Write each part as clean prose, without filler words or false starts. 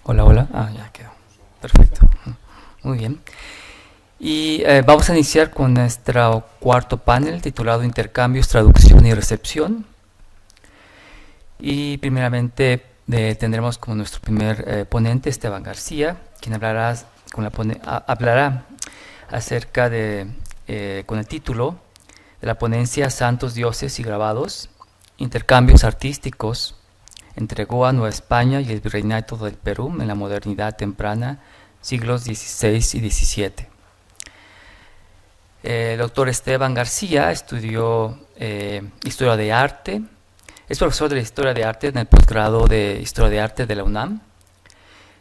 Hola, hola. Ya quedó. Perfecto. Muy bien. Y vamos a iniciar con nuestro cuarto panel titulado Intercambios, Traducción y Recepción. Y primeramente tendremos como nuestro primer ponente Esteban García, quien hablará acerca con el título de la ponencia Santos, Dioses y Grabados, Intercambios Artísticos entre Goa, Nueva España y el Virreinato del Perú en la modernidad temprana, siglos XVI y XVII. El doctor Esteban García estudió Historia de Arte, es profesor de la Historia de Arte en el posgrado de Historia de Arte de la UNAM.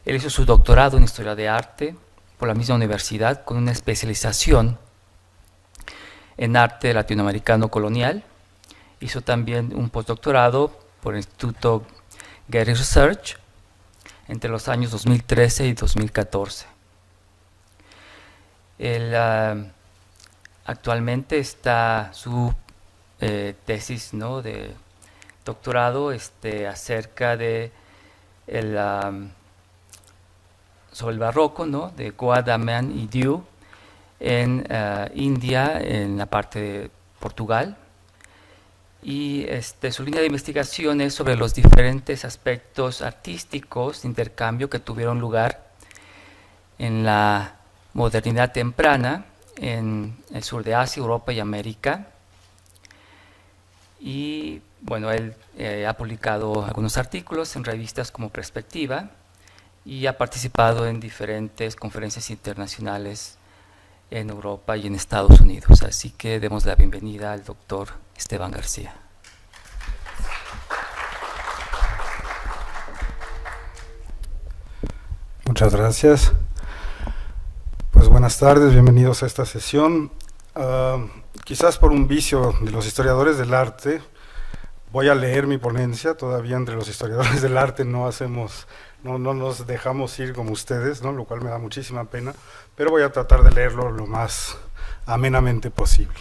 Él hizo su doctorado en Historia de Arte por la misma universidad con una especialización en Arte Latinoamericano Colonial. Hizo también un postdoctorado por el Instituto Getty Research entre los años 2013 y 2014. Actualmente está su tesis de doctorado acerca de sobre el barroco, de Goa, Damián y Diu en India, en la parte de Portugal. Y su línea de investigación es sobre los diferentes aspectos artísticos de intercambio que tuvieron lugar en la modernidad temprana en el sur de Asia, Europa y América. Y bueno, él ha publicado algunos artículos en revistas como Perspectiva y ha participado en diferentes conferencias internacionales en Europa y en Estados Unidos. Así que demos la bienvenida al doctor Esteban García. Muchas gracias. Pues buenas tardes, bienvenidos a esta sesión. Quizás por un vicio de los historiadores del arte, voy a leer mi ponencia. Todavía entre los historiadores del arte no nos dejamos ir como ustedes, lo cual me da muchísima pena, pero voy a tratar de leerlo lo más amenamente posible.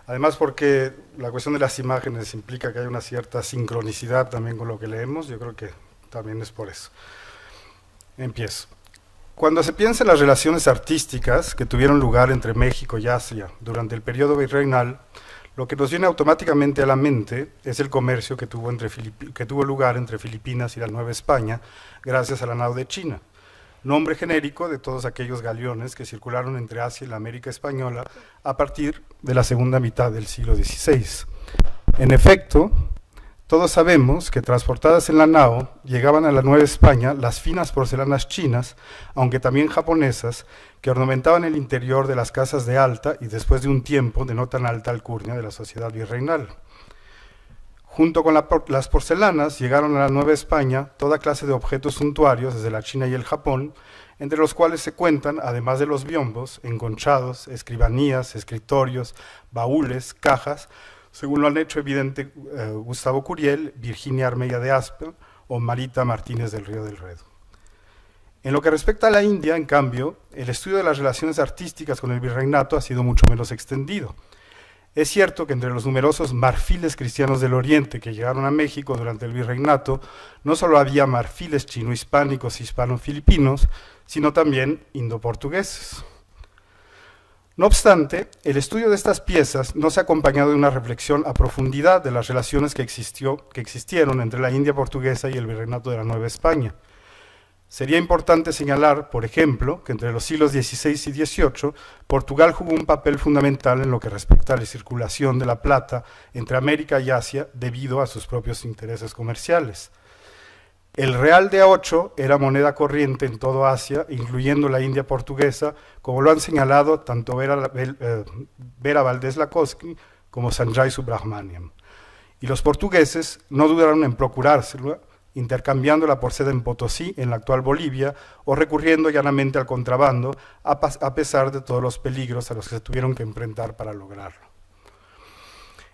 Además, porque la cuestión de las imágenes implica que hay una cierta sincronicidad también con lo que leemos, yo creo que también es por eso. Empiezo. Cuando se piensa en las relaciones artísticas que tuvieron lugar entre México y Asia durante el periodo virreinal, lo que nos viene automáticamente a la mente es el comercio que tuvo lugar entre Filipinas y la Nueva España gracias a la nao de China, nombre genérico de todos aquellos galeones que circularon entre Asia y la América Española a partir de la segunda mitad del siglo XVI. En efecto, todos sabemos que transportadas en la nao llegaban a la Nueva España las finas porcelanas chinas, aunque también japonesas, que ornamentaban el interior de las casas de alta y después de un tiempo de no tan alta alcurnia de la sociedad virreinal. Junto con las porcelanas llegaron a la Nueva España toda clase de objetos suntuarios desde la China y el Japón, entre los cuales se cuentan, además de los biombos, enconchados, escribanías, escritorios, baúles, cajas, según lo han hecho evidente Gustavo Curiel, Virginia Armeya de Aspe o Marita Martínez del Río del Redo. En lo que respecta a la India, en cambio, el estudio de las relaciones artísticas con el virreinato ha sido mucho menos extendido. Es cierto que entre los numerosos marfiles cristianos del Oriente que llegaron a México durante el virreinato, no solo había marfiles chino-hispánicos y hispano-filipinos, sino también indo-portugueses. No obstante, el estudio de estas piezas no se ha acompañado de una reflexión a profundidad de las relaciones que existieron entre la India portuguesa y el virreinato de la Nueva España. Sería importante señalar, por ejemplo, que entre los siglos XVI y XVIII, Portugal jugó un papel fundamental en lo que respecta a la circulación de la plata entre América y Asia debido a sus propios intereses comerciales. El real de A8 era moneda corriente en todo Asia, incluyendo la India portuguesa, como lo han señalado tanto Vera Valdés Lakoski como Sanjay Subrahmanyam. Y los portugueses no dudaron en procurárselo, intercambiándola por seda en Potosí, en la actual Bolivia, o recurriendo llanamente al contrabando, a pesar de todos los peligros a los que se tuvieron que enfrentar para lograrlo.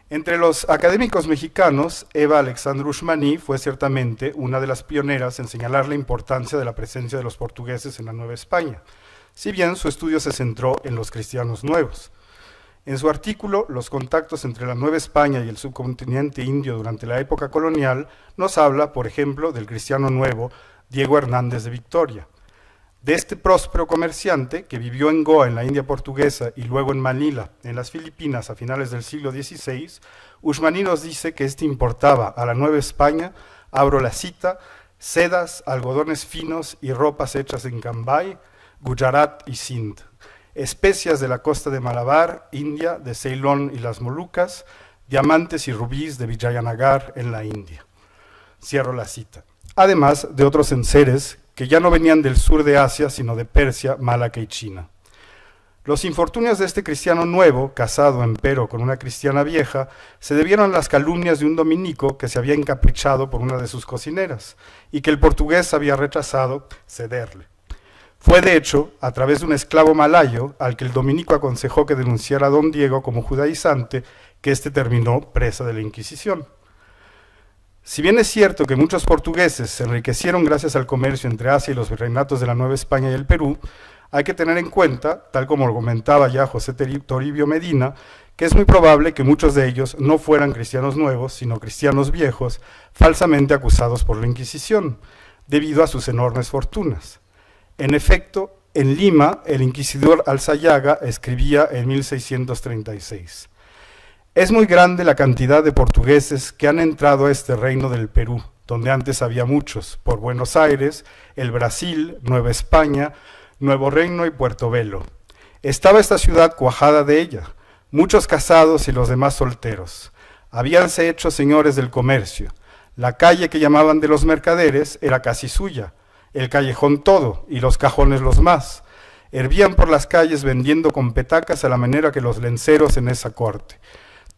Entre los académicos mexicanos, Eva Alexandru Ushmani fue ciertamente una de las pioneras en señalar la importancia de la presencia de los portugueses en la Nueva España, si bien su estudio se centró en los cristianos nuevos. En su artículo, Los contactos entre la Nueva España y el subcontinente indio durante la época colonial, nos habla, por ejemplo, del cristiano nuevo Diego Hernández de Victoria. De este próspero comerciante, que vivió en Goa, en la India portuguesa, y luego en Manila, en las Filipinas, a finales del siglo XVI, Ushmani nos dice que este importaba a la Nueva España, abro la cita, sedas, algodones finos y ropas hechas en Cambay, Gujarat y Sindh, especias de la costa de Malabar, India, de Ceilón y las Molucas, diamantes y rubíes de Vijayanagar en la India. Cierro la cita. Además de otros enseres que ya no venían del sur de Asia, sino de Persia, Malaca y China. Los infortunios de este cristiano nuevo, casado empero con una cristiana vieja, se debieron a las calumnias de un dominico que se había encaprichado por una de sus cocineras y que el portugués había rechazado cederle. Fue de hecho a través de un esclavo malayo al que el dominico aconsejó que denunciara a don Diego como judaizante que éste terminó presa de la Inquisición. Si bien es cierto que muchos portugueses se enriquecieron gracias al comercio entre Asia y los virreinatos de la Nueva España y el Perú, hay que tener en cuenta, tal como lo comentaba ya José Toribio Medina, que es muy probable que muchos de ellos no fueran cristianos nuevos, sino cristianos viejos, falsamente acusados por la Inquisición, debido a sus enormes fortunas. En efecto, en Lima, el inquisidor Alzayaga escribía en 1636: «Es muy grande la cantidad de portugueses que han entrado a este reino del Perú, donde antes había muchos, por Buenos Aires, el Brasil, Nueva España, Nuevo Reino y Puerto Velo. Estaba esta ciudad cuajada de ella, muchos casados y los demás solteros. Habíanse hecho señores del comercio. La calle que llamaban de los mercaderes era casi suya, el callejón todo y los cajones los más. Hervían por las calles vendiendo con petacas a la manera que los lenceros en esa corte.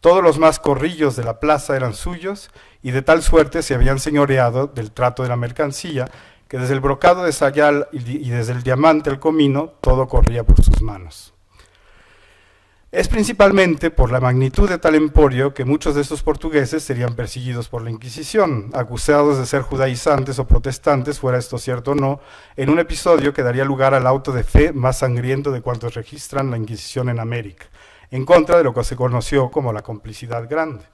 Todos los más corrillos de la plaza eran suyos y de tal suerte se habían señoreado del trato de la mercancía que desde el brocado de sayal y desde el diamante al comino, todo corría por sus manos». Es principalmente por la magnitud de tal emporio que muchos de estos portugueses serían perseguidos por la Inquisición, acusados de ser judaizantes o protestantes, fuera esto cierto o no, en un episodio que daría lugar al auto de fe más sangriento de cuantos registran la Inquisición en América, en contra de lo que se conoció como la complicidad grande.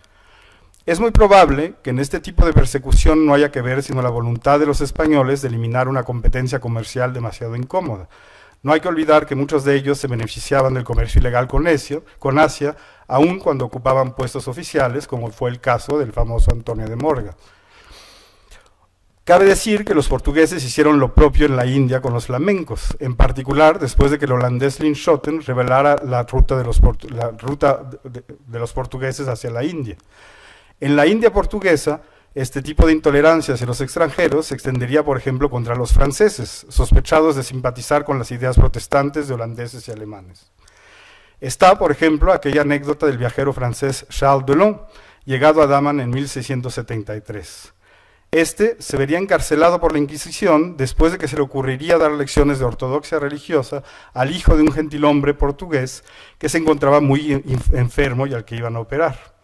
Es muy probable que en este tipo de persecución no haya que ver sino la voluntad de los españoles de eliminar una competencia comercial demasiado incómoda. No hay que olvidar que muchos de ellos se beneficiaban del comercio ilegal con Asia, aun cuando ocupaban puestos oficiales, como fue el caso del famoso Antonio de Morga. Cabe decir que los portugueses hicieron lo propio en la India con los flamencos, en particular después de que el holandés Linschoten revelara la ruta de los portugueses hacia la India. En la India portuguesa, este tipo de intolerancia hacia los extranjeros se extendería, por ejemplo, contra los franceses, sospechados de simpatizar con las ideas protestantes de holandeses y alemanes. Está, por ejemplo, aquella anécdota del viajero francés Charles Delon, llegado a Daman en 1673. Este se vería encarcelado por la Inquisición después de que se le ocurriría dar lecciones de ortodoxia religiosa al hijo de un gentilhombre portugués que se encontraba muy enfermo y al que iban a operar.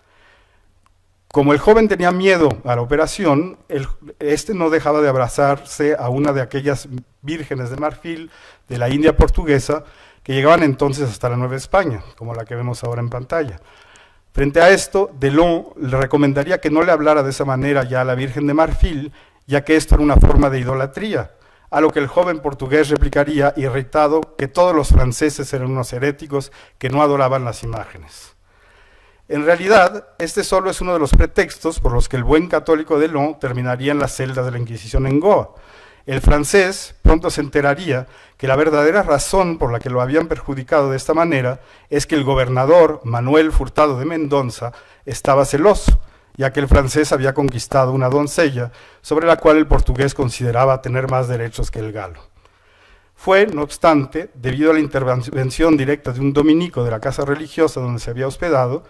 Como el joven tenía miedo a la operación, este no dejaba de abrazarse a una de aquellas vírgenes de marfil de la India portuguesa que llegaban entonces hasta la Nueva España, como la que vemos ahora en pantalla. Frente a esto, Delon le recomendaría que no le hablara de esa manera ya a la Virgen de Marfil, ya que esto era una forma de idolatría, a lo que el joven portugués replicaría, irritado, que todos los franceses eran unos heréticos que no adoraban las imágenes. En realidad, este solo es uno de los pretextos por los que el buen católico Delon terminaría en las celdas de la Inquisición en Goa. El francés pronto se enteraría que la verdadera razón por la que lo habían perjudicado de esta manera es que el gobernador Manuel Furtado de Mendoza estaba celoso, ya que el francés había conquistado una doncella sobre la cual el portugués consideraba tener más derechos que el galo. Fue, no obstante, debido a la intervención directa de un dominico de la casa religiosa donde se había hospedado,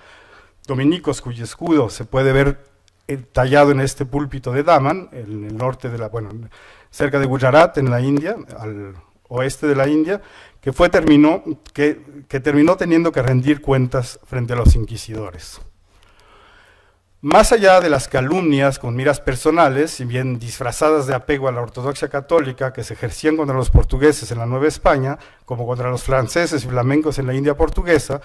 dominicos cuyo escudo se puede ver tallado en este púlpito de Daman, en el norte de cerca de Gujarat, en la India, al oeste de la India, que terminó teniendo que rendir cuentas frente a los inquisidores. Más allá de las calumnias con miras personales, si bien disfrazadas de apego a la ortodoxia católica que se ejercían contra los portugueses en la Nueva España, como contra los franceses y flamencos en la India portuguesa,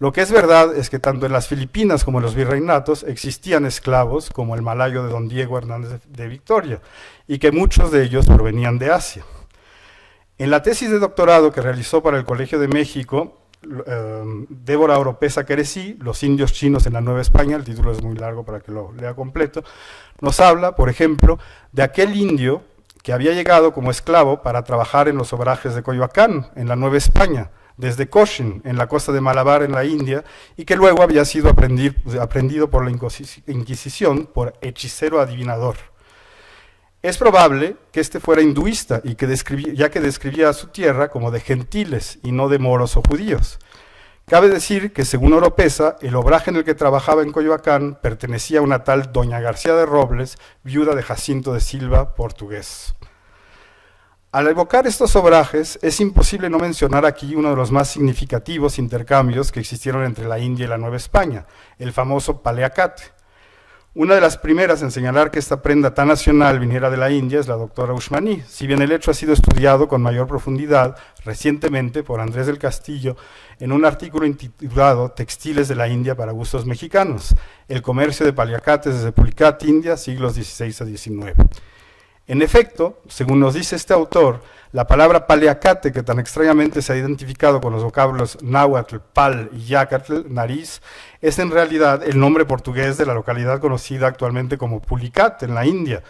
lo que es verdad es que tanto en las Filipinas como en los virreinatos existían esclavos, como el malayo de don Diego Hernández de Victoria, y que muchos de ellos provenían de Asia. En la tesis de doctorado que realizó para el Colegio de México, Débora Oropesa Queresí, Los indios chinos en la Nueva España, el título es muy largo para que lo lea completo, nos habla, por ejemplo, de aquel indio que había llegado como esclavo para trabajar en los obrajes de Coyoacán, en la Nueva España, desde Cochin, en la costa de Malabar, en la India, y que luego había sido aprendido por la Inquisición por hechicero adivinador. Es probable que este fuera hinduista, y ya que describía a su tierra como de gentiles y no de moros o judíos. Cabe decir que, según Oropesa, el obraje en el que trabajaba en Coyoacán pertenecía a una tal doña García de Robles, viuda de Jacinto de Silva, portugués. Al evocar estos obrajes, es imposible no mencionar aquí uno de los más significativos intercambios que existieron entre la India y la Nueva España, el famoso paliacate. Una de las primeras en señalar que esta prenda tan nacional viniera de la India es la doctora Ushmani, si bien el hecho ha sido estudiado con mayor profundidad recientemente por Andrés del Castillo en un artículo intitulado Textiles de la India para gustos mexicanos, el comercio de paliacates desde Pulicat, India, siglos XVI a XIX. En efecto, según nos dice este autor, la palabra paliacate, que tan extrañamente se ha identificado con los vocablos náhuatl, pal y yacatl, nariz, es en realidad el nombre portugués de la localidad conocida actualmente como Pulicat, en la India,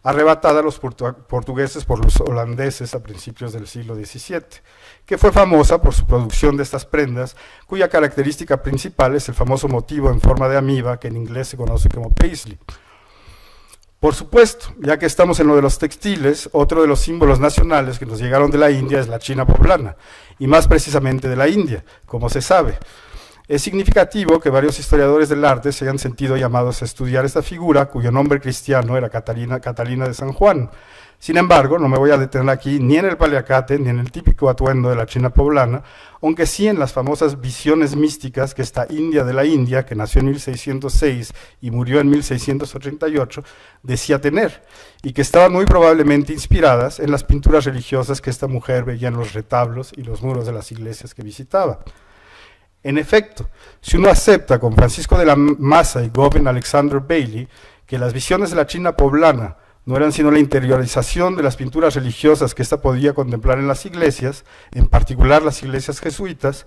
arrebatada a los portugueses por los holandeses a principios del siglo XVII, que fue famosa por su producción de estas prendas, cuya característica principal es el famoso motivo en forma de amiba, que en inglés se conoce como paisley. Por supuesto, ya que estamos en lo de los textiles, otro de los símbolos nacionales que nos llegaron de la India es la China poblana, y más precisamente de la India, como se sabe. Es significativo que varios historiadores del arte se hayan sentido llamados a estudiar esta figura, cuyo nombre cristiano era Catalina de San Juan. Sin embargo, no me voy a detener aquí ni en el paliacate, ni en el típico atuendo de la China poblana, aunque sí en las famosas visiones místicas que esta India de la India, que nació en 1606 y murió en 1688, decía tener, y que estaban muy probablemente inspiradas en las pinturas religiosas que esta mujer veía en los retablos y los muros de las iglesias que visitaba. En efecto, si uno acepta con Francisco de la Maza y Govind Alexander Bailey que las visiones de la China poblana no eran sino la interiorización de las pinturas religiosas que ésta podía contemplar en las iglesias, en particular las iglesias jesuitas,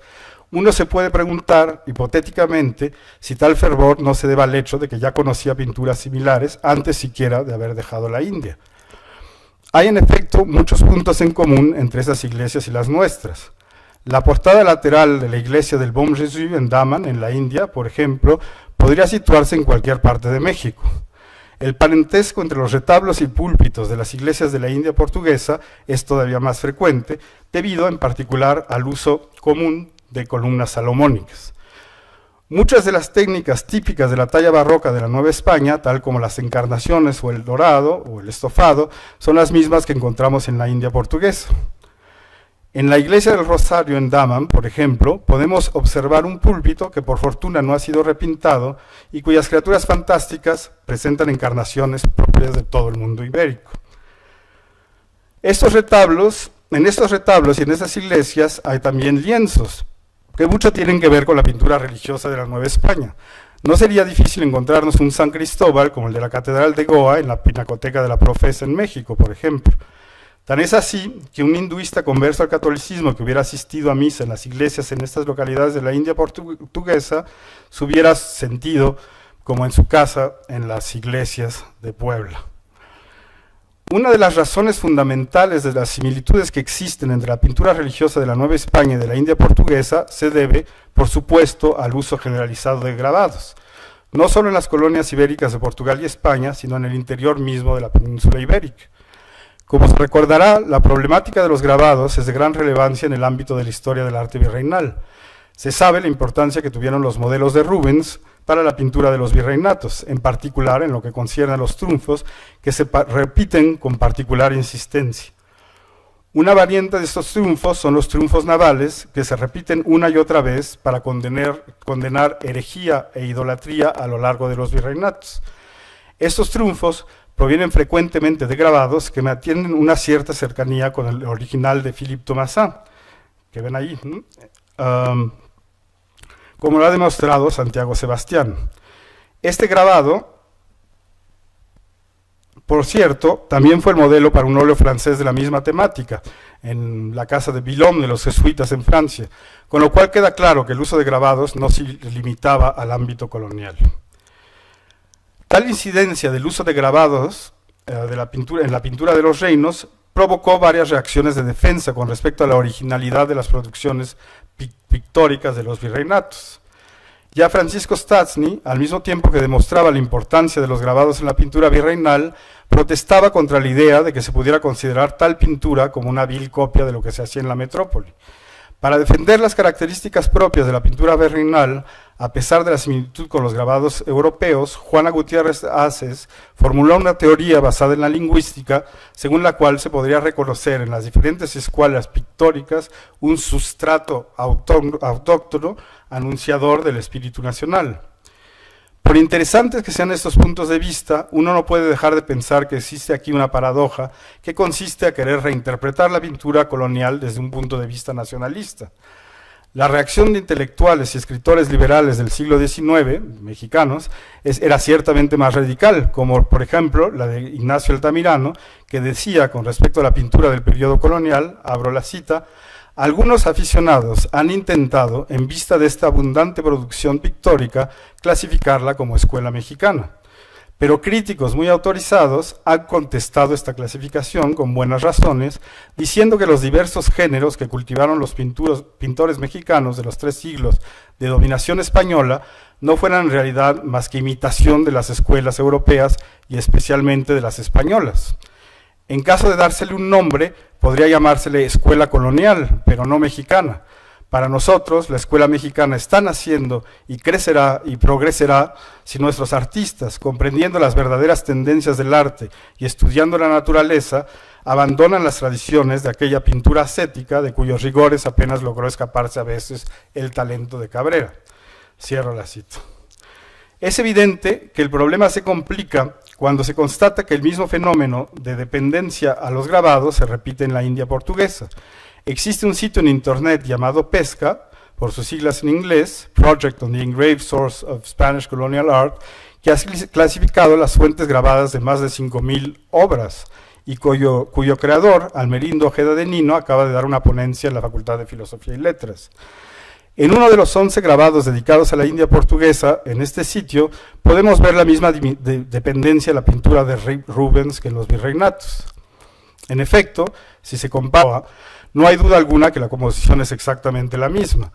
uno se puede preguntar, hipotéticamente, si tal fervor no se deba al hecho de que ya conocía pinturas similares antes siquiera de haber dejado la India. Hay en efecto muchos puntos en común entre esas iglesias y las nuestras. La portada lateral de la iglesia del Bon Jésus en Daman, en la India, por ejemplo, podría situarse en cualquier parte de México. El parentesco entre los retablos y púlpitos de las iglesias de la India portuguesa es todavía más frecuente, debido en particular al uso común de columnas salomónicas. Muchas de las técnicas típicas de la talla barroca de la Nueva España, tal como las encarnaciones o el dorado o el estofado, son las mismas que encontramos en la India portuguesa. En la iglesia del Rosario en Daman, por ejemplo, podemos observar un púlpito que por fortuna no ha sido repintado y cuyas criaturas fantásticas presentan encarnaciones propias de todo el mundo ibérico. En estos retablos y en estas iglesias hay también lienzos, que mucho tienen que ver con la pintura religiosa de la Nueva España. No sería difícil encontrarnos un San Cristóbal como el de la Catedral de Goa en la Pinacoteca de la Profesa en México, por ejemplo. Tan es así que un hinduista converso al catolicismo que hubiera asistido a misa en las iglesias en estas localidades de la India portuguesa se hubiera sentido como en su casa en las iglesias de Puebla. Una de las razones fundamentales de las similitudes que existen entre la pintura religiosa de la Nueva España y de la India portuguesa se debe, por supuesto, al uso generalizado de grabados, no solo en las colonias ibéricas de Portugal y España, sino en el interior mismo de la península ibérica. Como se recordará, la problemática de los grabados es de gran relevancia en el ámbito de la historia del arte virreinal. Se sabe la importancia que tuvieron los modelos de Rubens para la pintura de los virreinatos, en particular en lo que concierne a los trunfos, que se repiten con particular insistencia. Una variante de estos triunfos son los triunfos navales, que se repiten una y otra vez para condenar herejía e idolatría a lo largo de los virreinatos. Estos triunfos provienen frecuentemente de grabados que mantienen una cierta cercanía con el original de Philippe Thomassin, que ven ahí, como lo ha demostrado Santiago Sebastián. Este grabado, por cierto, también fue el modelo para un óleo francés de la misma temática, en la casa de Villon de los jesuitas en Francia, con lo cual queda claro que el uso de grabados no se limitaba al ámbito colonial. Tal incidencia del uso de grabados en la pintura de los reinos provocó varias reacciones de defensa con respecto a la originalidad de las producciones pictóricas de los virreinatos. Ya Francisco Stastny, al mismo tiempo que demostraba la importancia de los grabados en la pintura virreinal, protestaba contra la idea de que se pudiera considerar tal pintura como una vil copia de lo que se hacía en la metrópoli. Para defender las características propias de la pintura virreinal, a pesar de la similitud con los grabados europeos, Juana Gutiérrez Haces formuló una teoría basada en la lingüística, según la cual se podría reconocer en las diferentes escuelas pictóricas un sustrato autóctono anunciador del espíritu nacional. Por interesantes que sean estos puntos de vista, uno no puede dejar de pensar que existe aquí una paradoja que consiste a querer reinterpretar la pintura colonial desde un punto de vista nacionalista. La reacción de intelectuales y escritores liberales del siglo XIX, mexicanos, era ciertamente más radical, como por ejemplo la de Ignacio Altamirano, que decía con respecto a la pintura del periodo colonial, abro la cita: algunos aficionados han intentado, en vista de esta abundante producción pictórica, clasificarla como escuela mexicana. Pero críticos muy autorizados han contestado esta clasificación con buenas razones, diciendo que los diversos géneros que cultivaron los pintores mexicanos de los 3 siglos de dominación española no fueran en realidad más que imitación de las escuelas europeas y especialmente de las españolas. En caso de dársele un nombre, podría llamársele escuela colonial, pero no mexicana. Para nosotros, la escuela mexicana está naciendo y crecerá y progresará si nuestros artistas, comprendiendo las verdaderas tendencias del arte y estudiando la naturaleza, abandonan las tradiciones de aquella pintura ascética de cuyos rigores apenas logró escaparse a veces el talento de Cabrera. Cierro la cita. Es evidente que el problema se complica cuando se constata que el mismo fenómeno de dependencia a los grabados se repite en la India portuguesa. Existe un sitio en internet llamado PESCA, por sus siglas en inglés, Project on the Engraved Source of Spanish Colonial Art, que ha clasificado las fuentes grabadas de más de 5.000 obras y cuyo creador, Almerindo Ojeda de Nino, acaba de dar una ponencia en la Facultad de Filosofía y Letras. En uno de los 11 grabados dedicados a la India portuguesa, en este sitio, podemos ver la misma dependencia a la pintura de Rubens que en los virreinatos. En efecto, si se compara, no hay duda alguna que la composición es exactamente la misma.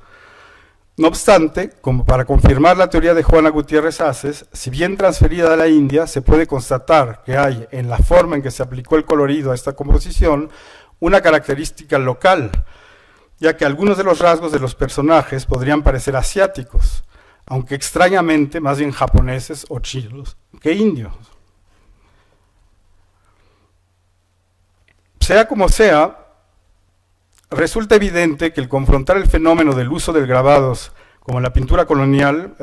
No obstante, como para confirmar la teoría de Juana Gutiérrez Haces, si bien transferida a la India, se puede constatar que hay, en la forma en que se aplicó el colorido a esta composición, una característica local, ya que algunos de los rasgos de los personajes podrían parecer asiáticos, aunque extrañamente más bien japoneses o chinos que indios. Sea como sea, resulta evidente que el confrontar el fenómeno del uso de grabados como en la pintura colonial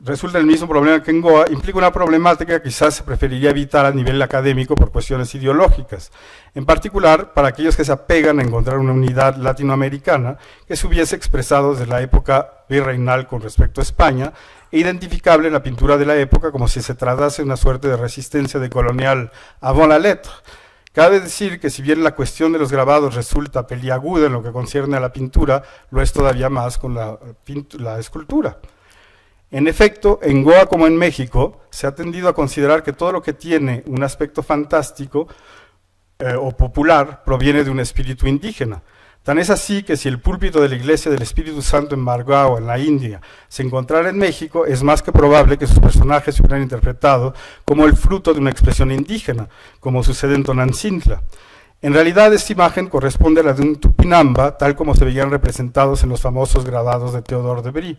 resulta el mismo problema que en Goa, implica una problemática que quizás se preferiría evitar a nivel académico por cuestiones ideológicas, en particular para aquellos que se apegan a encontrar una unidad latinoamericana que se hubiese expresado desde la época virreinal con respecto a España e identificable en la pintura de la época como si se tratase de una suerte de resistencia decolonial avant la lettre. Cabe decir que si bien la cuestión de los grabados resulta peliaguda en lo que concierne a la pintura, lo es todavía más con la escultura. En efecto, en Goa como en México, se ha tendido a considerar que todo lo que tiene un aspecto fantástico o popular proviene de un espíritu indígena. Tan es así que si el púlpito de la Iglesia del Espíritu Santo en Margao, en la India, se encontrara en México, es más que probable que sus personajes se hubieran interpretado como el fruto de una expresión indígena, como sucede en Tonantzintla. En realidad, esta imagen corresponde a la de un tupinamba, tal como se veían representados en los famosos grabados de Theodore de Bry.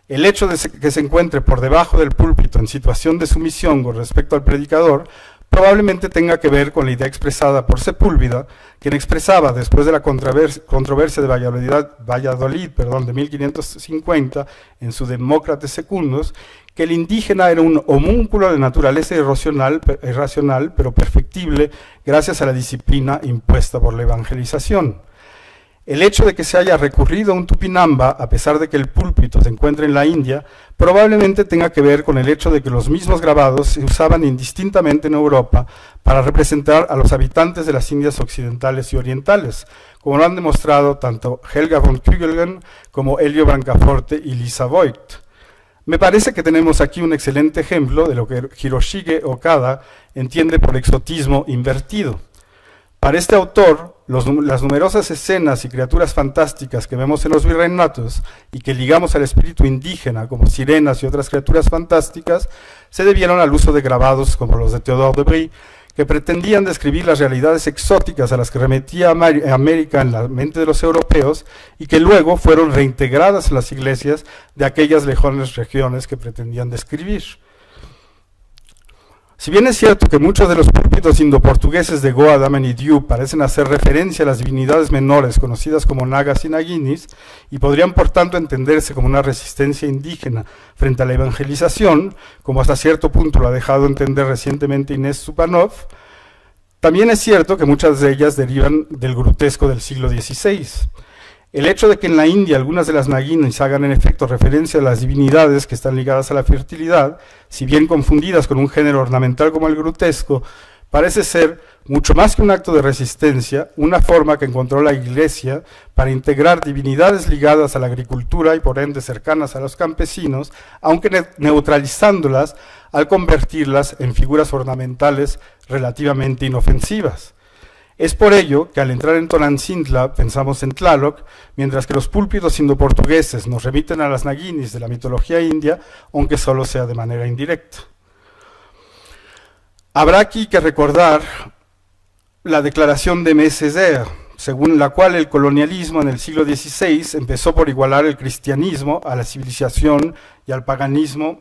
El hecho de que se encuentre por debajo del púlpito en situación de sumisión con respecto al predicador probablemente tenga que ver con la idea expresada por Sepúlveda, quien expresaba, después de la controversia de Valladolid de 1550, en su Demócrates Secundus, que el indígena era un homúnculo de naturaleza irracional, pero perfectible gracias a la disciplina impuesta por la evangelización. El hecho de que se haya recurrido a un tupinamba, a pesar de que el púlpito se encuentra en la India, probablemente tenga que ver con el hecho de que los mismos grabados se usaban indistintamente en Europa para representar a los habitantes de las Indias occidentales y orientales, como lo han demostrado tanto Helga von Kügelgen como Elio Brancaforte y Lisa Voigt. Me parece que tenemos aquí un excelente ejemplo de lo que Hiroshige Okada entiende por exotismo invertido. Para este autor, las numerosas escenas y criaturas fantásticas que vemos en los virreinatos y que ligamos al espíritu indígena como sirenas y otras criaturas fantásticas se debieron al uso de grabados como los de Théodore de Brie, que pretendían describir las realidades exóticas a las que remetía América en la mente de los europeos y que luego fueron reintegradas en las iglesias de aquellas lejanas regiones que pretendían describir. Si bien es cierto que muchos de los púlpitos indoportugueses de Goa, Damen y Diu parecen hacer referencia a las divinidades menores conocidas como nagas y naguinis y podrían por tanto entenderse como una resistencia indígena frente a la evangelización, como hasta cierto punto lo ha dejado entender recientemente Inés Supanov, también es cierto que muchas de ellas derivan del grutesco del siglo XVI. El hecho de que en la India algunas de las naguinis hagan en efecto referencia a las divinidades que están ligadas a la fertilidad, si bien confundidas con un género ornamental como el grutesco, parece ser, mucho más que un acto de resistencia, una forma que encontró la Iglesia para integrar divinidades ligadas a la agricultura y por ende cercanas a los campesinos, aunque neutralizándolas al convertirlas en figuras ornamentales relativamente inofensivas. Es por ello que al entrar en Tonantzintla pensamos en Tlaloc, mientras que los púlpitos indoportugueses nos remiten a las naguinis de la mitología india, aunque solo sea de manera indirecta. Habrá aquí que recordar la declaración de Messier, según la cual el colonialismo en el siglo XVI empezó por igualar el cristianismo a la civilización y al paganismo,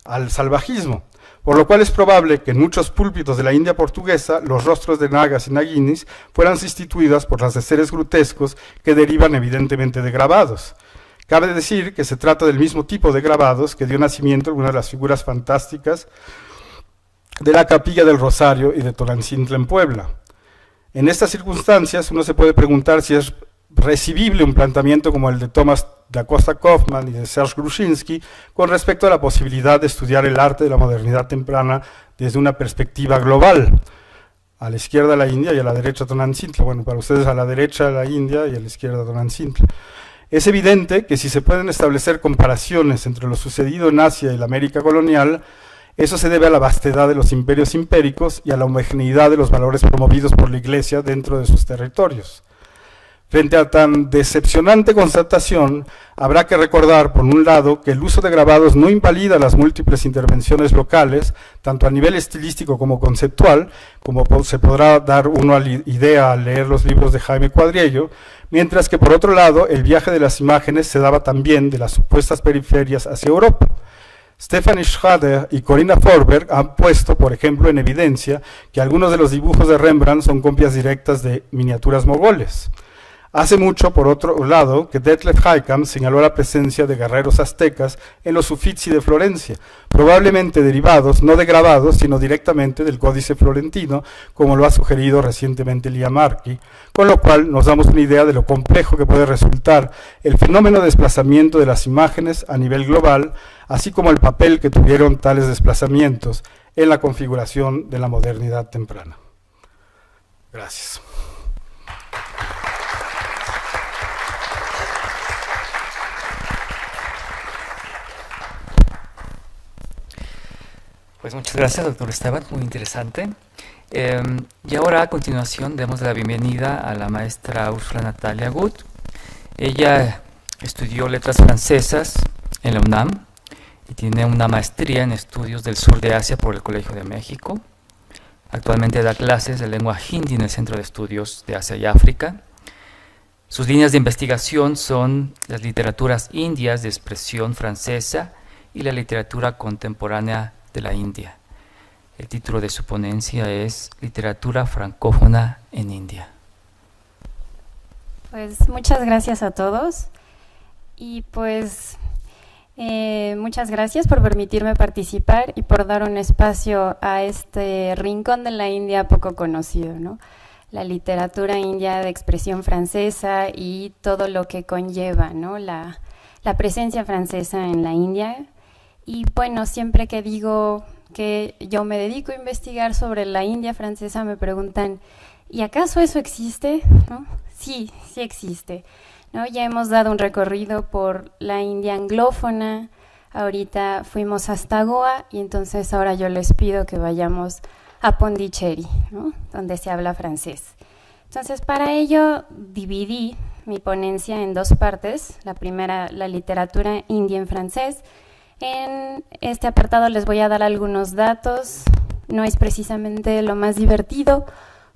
al salvajismo. Por lo cual es probable que en muchos púlpitos de la India portuguesa los rostros de nagas y naguinis fueran sustituidas por las de seres grutescos que derivan evidentemente de grabados. Cabe decir que se trata del mismo tipo de grabados que dio nacimiento a una de las figuras fantásticas de la Capilla del Rosario y de Tonantzintla en Puebla. En estas circunstancias uno se puede preguntar si es recibible un planteamiento como el de Thomas da Costa Kaufmann y de Serge Grushinsky con respecto a la posibilidad de estudiar el arte de la modernidad temprana desde una perspectiva global. A la izquierda la India y a la derecha Tonantzintla. Bueno, para ustedes a la derecha la India y a la izquierda Tonantzintla. Es evidente que si se pueden establecer comparaciones entre lo sucedido en Asia y la América colonial, eso se debe a la vastedad de los imperios impéricos y a la homogeneidad de los valores promovidos por la Iglesia dentro de sus territorios. Frente a tan decepcionante constatación, habrá que recordar, por un lado, que el uso de grabados no invalida las múltiples intervenciones locales, tanto a nivel estilístico como conceptual, como se podrá dar uno idea al leer los libros de Jaime Cuadriello, mientras que, por otro lado, el viaje de las imágenes se daba también de las supuestas periferias hacia Europa. Stefanie Schrader y Corinna Forberg han puesto, por ejemplo, en evidencia que algunos de los dibujos de Rembrandt son copias directas de miniaturas mogoles. Hace mucho, por otro lado, que Detlef Haikam señaló la presencia de guerreros aztecas en los Uffizi de Florencia, probablemente derivados, no de grabados, sino directamente del Códice Florentino, como lo ha sugerido recientemente Lia Marchi, con lo cual nos damos una idea de lo complejo que puede resultar el fenómeno de desplazamiento de las imágenes a nivel global, así como el papel que tuvieron tales desplazamientos en la configuración de la modernidad temprana. Gracias. Pues muchas gracias, doctor Esteban, muy interesante. Y ahora a continuación demos la bienvenida a la maestra Úrsula Natalia Gut. Ella estudió letras francesas en la UNAM y tiene una maestría en estudios del sur de Asia por el Colegio de México. Actualmente da clases de lengua hindi en el Centro de Estudios de Asia y África. Sus líneas de investigación son las literaturas indias de expresión francesa y la literatura contemporánea de la India. El título de su ponencia es Literatura francófona en India. Pues muchas gracias a todos y pues muchas gracias por permitirme participar y por dar un espacio a este rincón de la India poco conocido, ¿no? La literatura india de expresión francesa y todo lo que conlleva, ¿no? La presencia francesa en la India. Y bueno, siempre que digo que yo me dedico a investigar sobre la India francesa, me preguntan, ¿y acaso eso existe? ¿No? Sí, sí existe, ¿no? Ya hemos dado un recorrido por la India anglófona, ahorita fuimos hasta Goa y entonces ahora yo les pido que vayamos a Pondicherry, ¿no? Donde se habla francés. Entonces para ello dividí mi ponencia en dos partes. La primera, la literatura india en francés. En este apartado les voy a dar algunos datos, no es precisamente lo más divertido,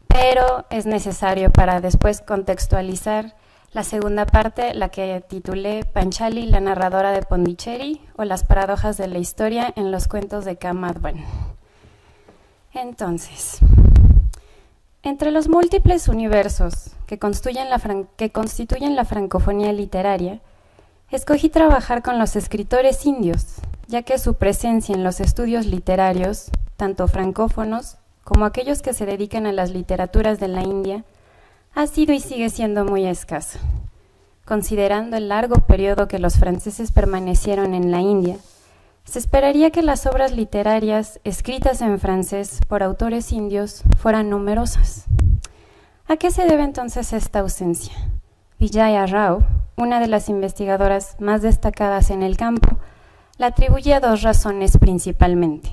pero es necesario para después contextualizar la segunda parte, la que titulé Panchali, la narradora de Pondicherry, o las paradojas de la historia en los cuentos de K. Madhavan. Entonces, entre los múltiples universos que constituyen la francofonía literaria, escogí trabajar con los escritores indios, ya que su presencia en los estudios literarios, tanto francófonos como aquellos que se dedican a las literaturas de la India, ha sido y sigue siendo muy escasa. Considerando el largo periodo que los franceses permanecieron en la India, se esperaría que las obras literarias escritas en francés por autores indios fueran numerosas. ¿A qué se debe entonces esta ausencia? Vijaya Rao, una de las investigadoras más destacadas en el campo, la atribuye a dos razones principalmente: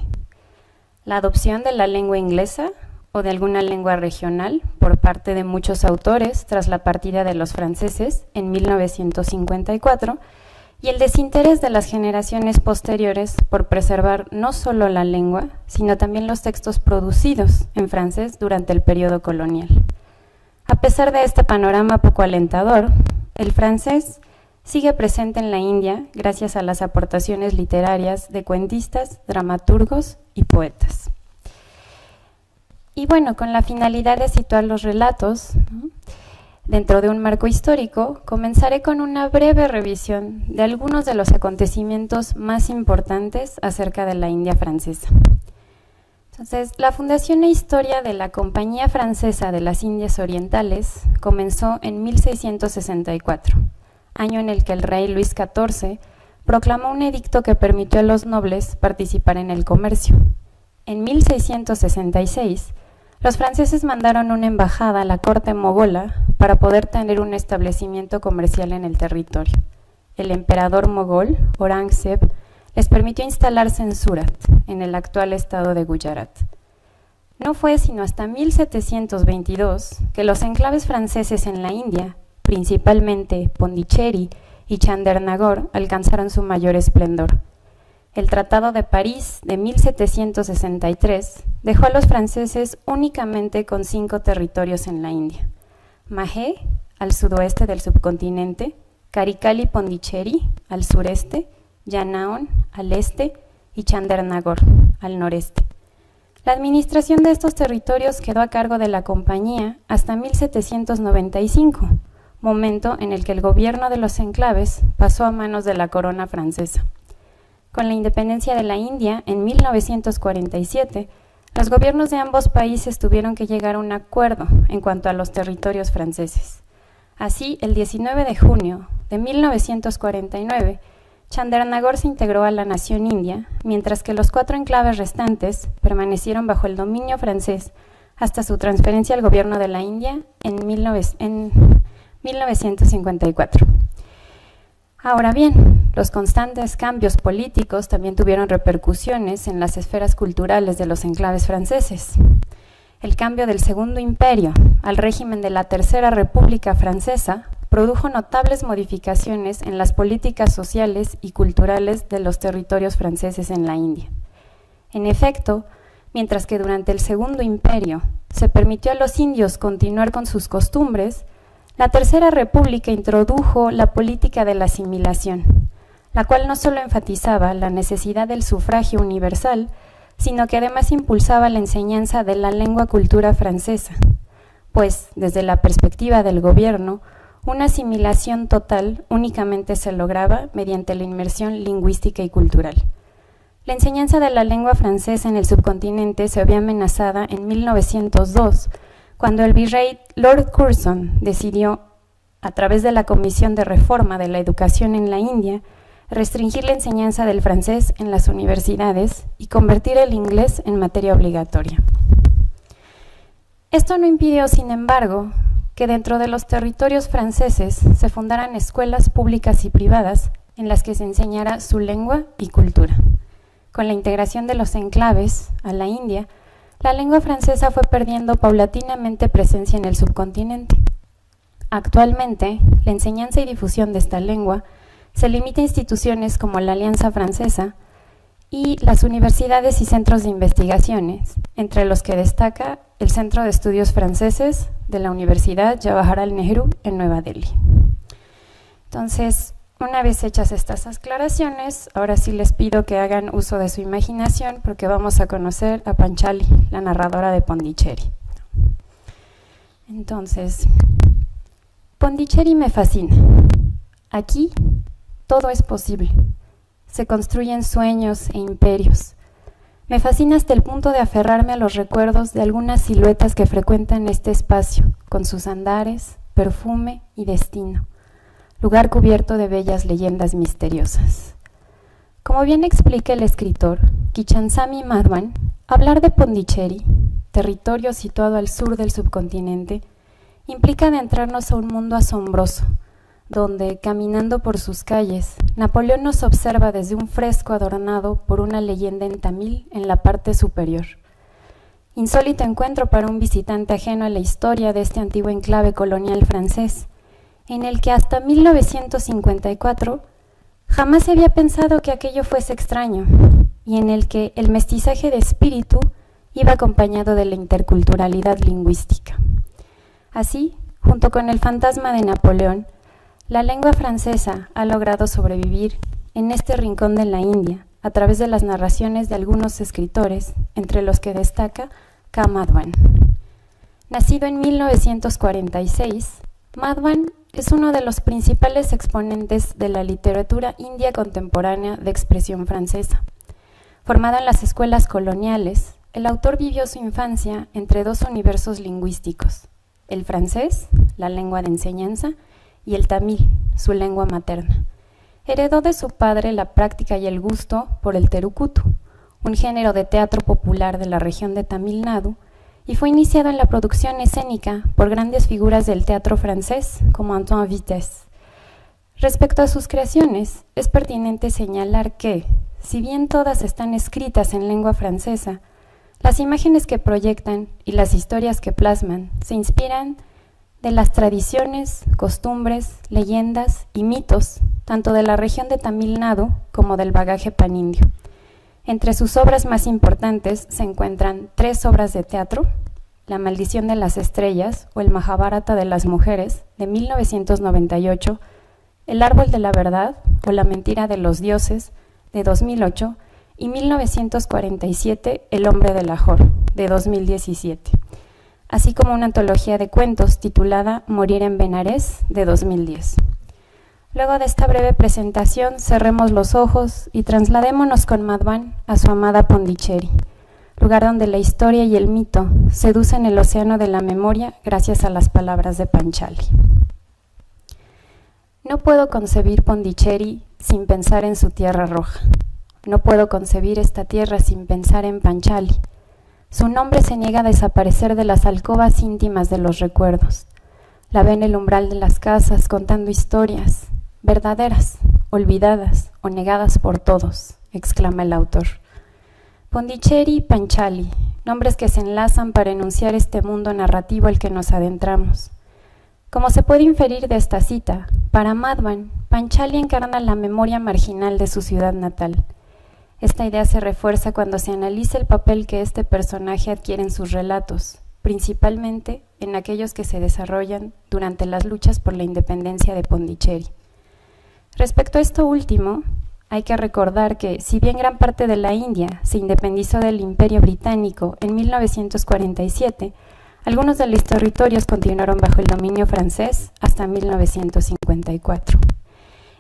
la adopción de la lengua inglesa o de alguna lengua regional por parte de muchos autores tras la partida de los franceses en 1954 y el desinterés de las generaciones posteriores por preservar no solo la lengua, sino también los textos producidos en francés durante el periodo colonial. A pesar de este panorama poco alentador, el francés sigue presente en la India gracias a las aportaciones literarias de cuentistas, dramaturgos y poetas. Y bueno, con la finalidad de situar los relatos, ¿no?, dentro de un marco histórico, comenzaré con una breve revisión de algunos de los acontecimientos más importantes acerca de la India francesa. Entonces, la fundación e historia de la Compañía Francesa de las Indias Orientales comenzó en 1664, año en el que el rey Luis XIV proclamó un edicto que permitió a los nobles participar en el comercio. En 1666, los franceses mandaron una embajada a la corte mogola para poder tener un establecimiento comercial en el territorio. El emperador mogol, Aurangzeb, les permitió instalarse en Surat, en el actual estado de Gujarat. No fue sino hasta 1722 que los enclaves franceses en la India, principalmente Pondicherry y Chandernagor, alcanzaron su mayor esplendor. El Tratado de París de 1763 dejó a los franceses únicamente con 5 territorios en la India: Mahé, al sudoeste del subcontinente, Karikal y Pondicherry, al sureste, Yanaon, al este, y Chandernagor, al noreste. La administración de estos territorios quedó a cargo de la compañía hasta 1795, momento en el que el gobierno de los enclaves pasó a manos de la corona francesa. Con la independencia de la India en 1947, los gobiernos de ambos países tuvieron que llegar a un acuerdo en cuanto a los territorios franceses. Así, el 19 de junio de 1949, Chandernagor se integró a la nación india, mientras que los 4 enclaves restantes permanecieron bajo el dominio francés hasta su transferencia al gobierno de la India en 1954. Ahora bien, los constantes cambios políticos también tuvieron repercusiones en las esferas culturales de los enclaves franceses. El cambio del Segundo Imperio al régimen de la Tercera República Francesa produjo notables modificaciones en las políticas sociales y culturales de los territorios franceses en la India. En efecto, mientras que durante el Segundo Imperio se permitió a los indios continuar con sus costumbres, la Tercera República introdujo la política de la asimilación, la cual no solo enfatizaba la necesidad del sufragio universal, sino que además impulsaba la enseñanza de la lengua cultura francesa, pues, desde la perspectiva del gobierno, una asimilación total únicamente se lograba mediante la inmersión lingüística y cultural. La enseñanza de la lengua francesa en el subcontinente se vio amenazada en 1902, cuando el virrey Lord Curzon decidió, a través de la Comisión de Reforma de la Educación en la India, restringir la enseñanza del francés en las universidades y convertir el inglés en materia obligatoria. Esto no impidió, sin embargo, que dentro de los territorios franceses se fundaran escuelas públicas y privadas en las que se enseñara su lengua y cultura. Con la integración de los enclaves a la India, la lengua francesa fue perdiendo paulatinamente presencia en el subcontinente. Actualmente, la enseñanza y difusión de esta lengua se limita a instituciones como la Alianza Francesa y las universidades y centros de investigaciones, entre los que destaca el Centro de Estudios Franceses de la Universidad Jawaharlal Nehru en Nueva Delhi. Entonces, una vez hechas estas aclaraciones, ahora sí les pido que hagan uso de su imaginación porque vamos a conocer a Panchali, la narradora de Pondicherry. Entonces, Pondicherry me fascina. Aquí todo es posible. Se construyen sueños e imperios. Me fascina hasta el punto de aferrarme a los recuerdos de algunas siluetas que frecuentan este espacio, con sus andares, perfume y destino. Lugar cubierto de bellas leyendas misteriosas. Como bien explica el escritor Kichansamy Madhvan, hablar de Pondicherry, territorio situado al sur del subcontinente, implica adentrarnos a un mundo asombroso, donde, caminando por sus calles, Napoleón nos observa desde un fresco adornado por una leyenda en tamil en la parte superior. Insólito encuentro para un visitante ajeno a la historia de este antiguo enclave colonial francés, en el que hasta 1954 jamás se había pensado que aquello fuese extraño, y en el que el mestizaje de espíritu iba acompañado de la interculturalidad lingüística. Así, junto con el fantasma de Napoleón, la lengua francesa ha logrado sobrevivir en este rincón de la India a través de las narraciones de algunos escritores, entre los que destaca K. Madhvan. Nacido en 1946, Madhvan es uno de los principales exponentes de la literatura india contemporánea de expresión francesa. Formado en las escuelas coloniales, el autor vivió su infancia entre dos universos lingüísticos, el francés, la lengua de enseñanza, y el tamil, su lengua materna. Heredó de su padre la práctica y el gusto por el terukutu, un género de teatro popular de la región de Tamil Nadu, y fue iniciado en la producción escénica por grandes figuras del teatro francés como Antoine Vitesse. Respecto a sus creaciones, es pertinente señalar que, si bien todas están escritas en lengua francesa, las imágenes que proyectan y las historias que plasman se inspiran de las tradiciones, costumbres, leyendas y mitos, tanto de la región de Tamil Nadu como del bagaje panindio. Entre sus obras más importantes se encuentran 3 obras de teatro, La maldición de las estrellas o el Mahabharata de las mujeres, de 1998, El árbol de la verdad o La mentira de los dioses, de 2008, y 1947, El hombre de Lahore, de 2017, así como una antología de cuentos titulada Morir en Benarés, de 2010. Luego de esta breve presentación, cerremos los ojos y trasladémonos con Madhvan a su amada Pondicherry, lugar donde la historia y el mito seducen el océano de la memoria gracias a las palabras de Panchali. No puedo concebir Pondicherry sin pensar en su tierra roja. No puedo concebir esta tierra sin pensar en Panchali. Su nombre se niega a desaparecer de las alcobas íntimas de los recuerdos. La ve en el umbral de las casas contando historias, verdaderas, olvidadas o negadas por todos, exclama el autor. Pondicherry y Panchali, nombres que se enlazan para enunciar este mundo narrativo al que nos adentramos. Como se puede inferir de esta cita, para Madhvan, Panchali encarna la memoria marginal de su ciudad natal. Esta idea se refuerza cuando se analiza el papel que este personaje adquiere en sus relatos, principalmente en aquellos que se desarrollan durante las luchas por la independencia de Pondicherry. Respecto a esto último, hay que recordar que, si bien gran parte de la India se independizó del Imperio Británico en 1947, algunos de los territorios continuaron bajo el dominio francés hasta 1954.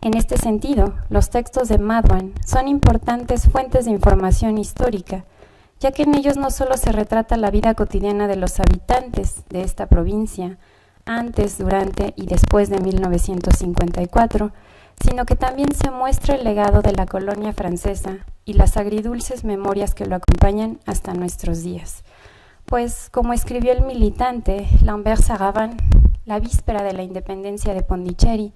En este sentido, los textos de Madhvan son importantes fuentes de información histórica, ya que en ellos no solo se retrata la vida cotidiana de los habitantes de esta provincia, antes, durante y después de 1954, sino que también se muestra el legado de la colonia francesa y las agridulces memorias que lo acompañan hasta nuestros días. Pues, como escribió el militante Lambert Saravan, la víspera de la independencia de Pondicherry,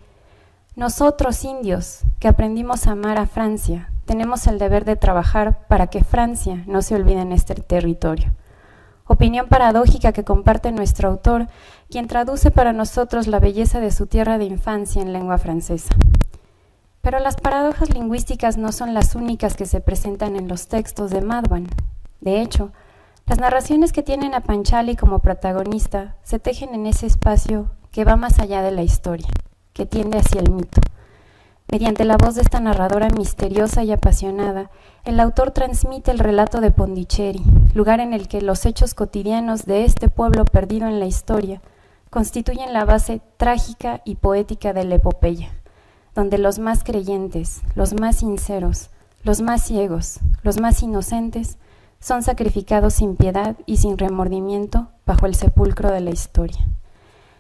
nosotros indios, que aprendimos a amar a Francia, tenemos el deber de trabajar para que Francia no se olvide en este territorio. Opinión paradójica que comparte nuestro autor, quien traduce para nosotros la belleza de su tierra de infancia en lengua francesa. Pero las paradojas lingüísticas no son las únicas que se presentan en los textos de Madhvan. De hecho, las narraciones que tienen a Panchali como protagonista se tejen en ese espacio que va más allá de la historia, que tiende hacia el mito. Mediante la voz de esta narradora misteriosa y apasionada, el autor transmite el relato de Pondicherry, lugar en el que los hechos cotidianos de este pueblo perdido en la historia constituyen la base trágica y poética de la epopeya, donde los más creyentes, los más sinceros, los más ciegos, los más inocentes, son sacrificados sin piedad y sin remordimiento bajo el sepulcro de la historia.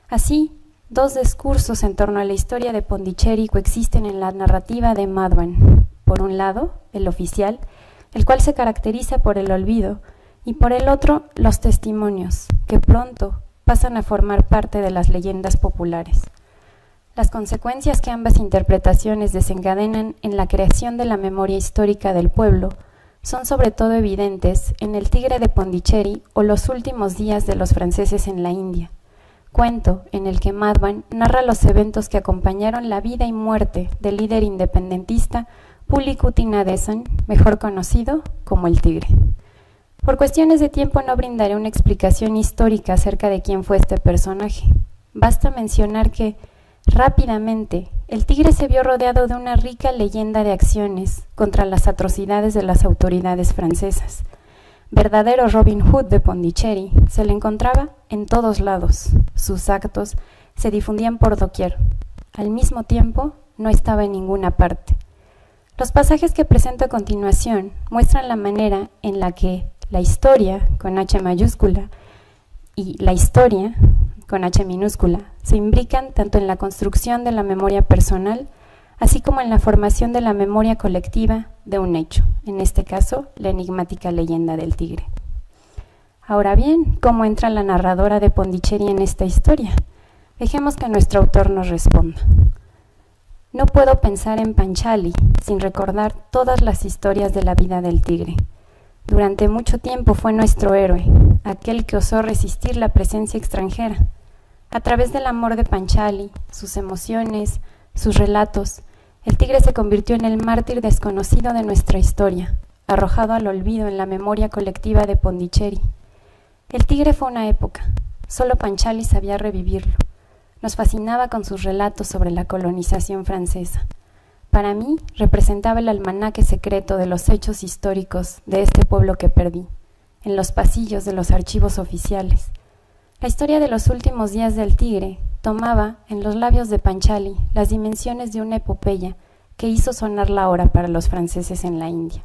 Así, dos discursos en torno a la historia de Pondicherry coexisten en la narrativa de Madhvan. Por un lado, el oficial, el cual se caracteriza por el olvido, y por el otro, los testimonios, que pronto pasan a formar parte de las leyendas populares. Las consecuencias que ambas interpretaciones desencadenan en la creación de la memoria histórica del pueblo son sobre todo evidentes en El Tigre de Pondicherry o Los últimos días de los franceses en la India, cuento en el que Madhvan narra los eventos que acompañaron la vida y muerte del líder independentista Puli-Kutin Nadesan, mejor conocido como el Tigre. Por cuestiones de tiempo no brindaré una explicación histórica acerca de quién fue este personaje. Basta mencionar que, rápidamente, el Tigre se vio rodeado de una rica leyenda de acciones contra las atrocidades de las autoridades francesas. Verdadero Robin Hood de Pondicherry, se le encontraba en todos lados. Sus actos se difundían por doquier. Al mismo tiempo, no estaba en ninguna parte. Los pasajes que presento a continuación muestran la manera en la que la historia, con H mayúscula, y la historia, con H minúscula, se imbrican tanto en la construcción de la memoria personal, así como en la formación de la memoria colectiva de un hecho, en este caso, la enigmática leyenda del Tigre. Ahora bien, ¿cómo entra la narradora de Pondicherry en esta historia? Dejemos que nuestro autor nos responda. No puedo pensar en Panchali sin recordar todas las historias de la vida del Tigre. Durante mucho tiempo fue nuestro héroe, aquel que osó resistir la presencia extranjera. A través del amor de Panchali, sus emociones, sus relatos, el Tigre se convirtió en el mártir desconocido de nuestra historia, arrojado al olvido en la memoria colectiva de Pondicherry. El Tigre fue una época, solo Panchali sabía revivirlo. Nos fascinaba con sus relatos sobre la colonización francesa. Para mí, representaba el almanaque secreto de los hechos históricos de este pueblo que perdí, en los pasillos de los archivos oficiales. La historia de los últimos días del Tigre tomaba, en los labios de Panchali, las dimensiones de una epopeya que hizo sonar la hora para los franceses en la India.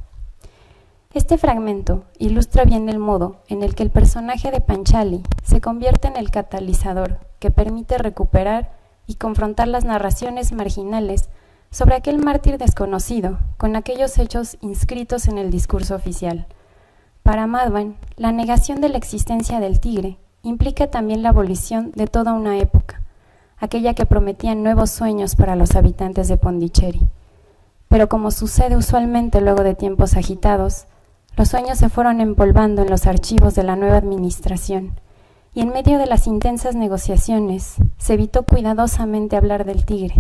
Este fragmento ilustra bien el modo en el que el personaje de Panchali se convierte en el catalizador que permite recuperar y confrontar las narraciones marginales sobre aquel mártir desconocido con aquellos hechos inscritos en el discurso oficial. Para Madhvan, la negación de la existencia del Tigre implica también la abolición de toda una época, aquella que prometía nuevos sueños para los habitantes de Pondicherry. Pero como sucede usualmente luego de tiempos agitados, los sueños se fueron empolvando en los archivos de la nueva administración, y en medio de las intensas negociaciones se evitó cuidadosamente hablar del Tigre.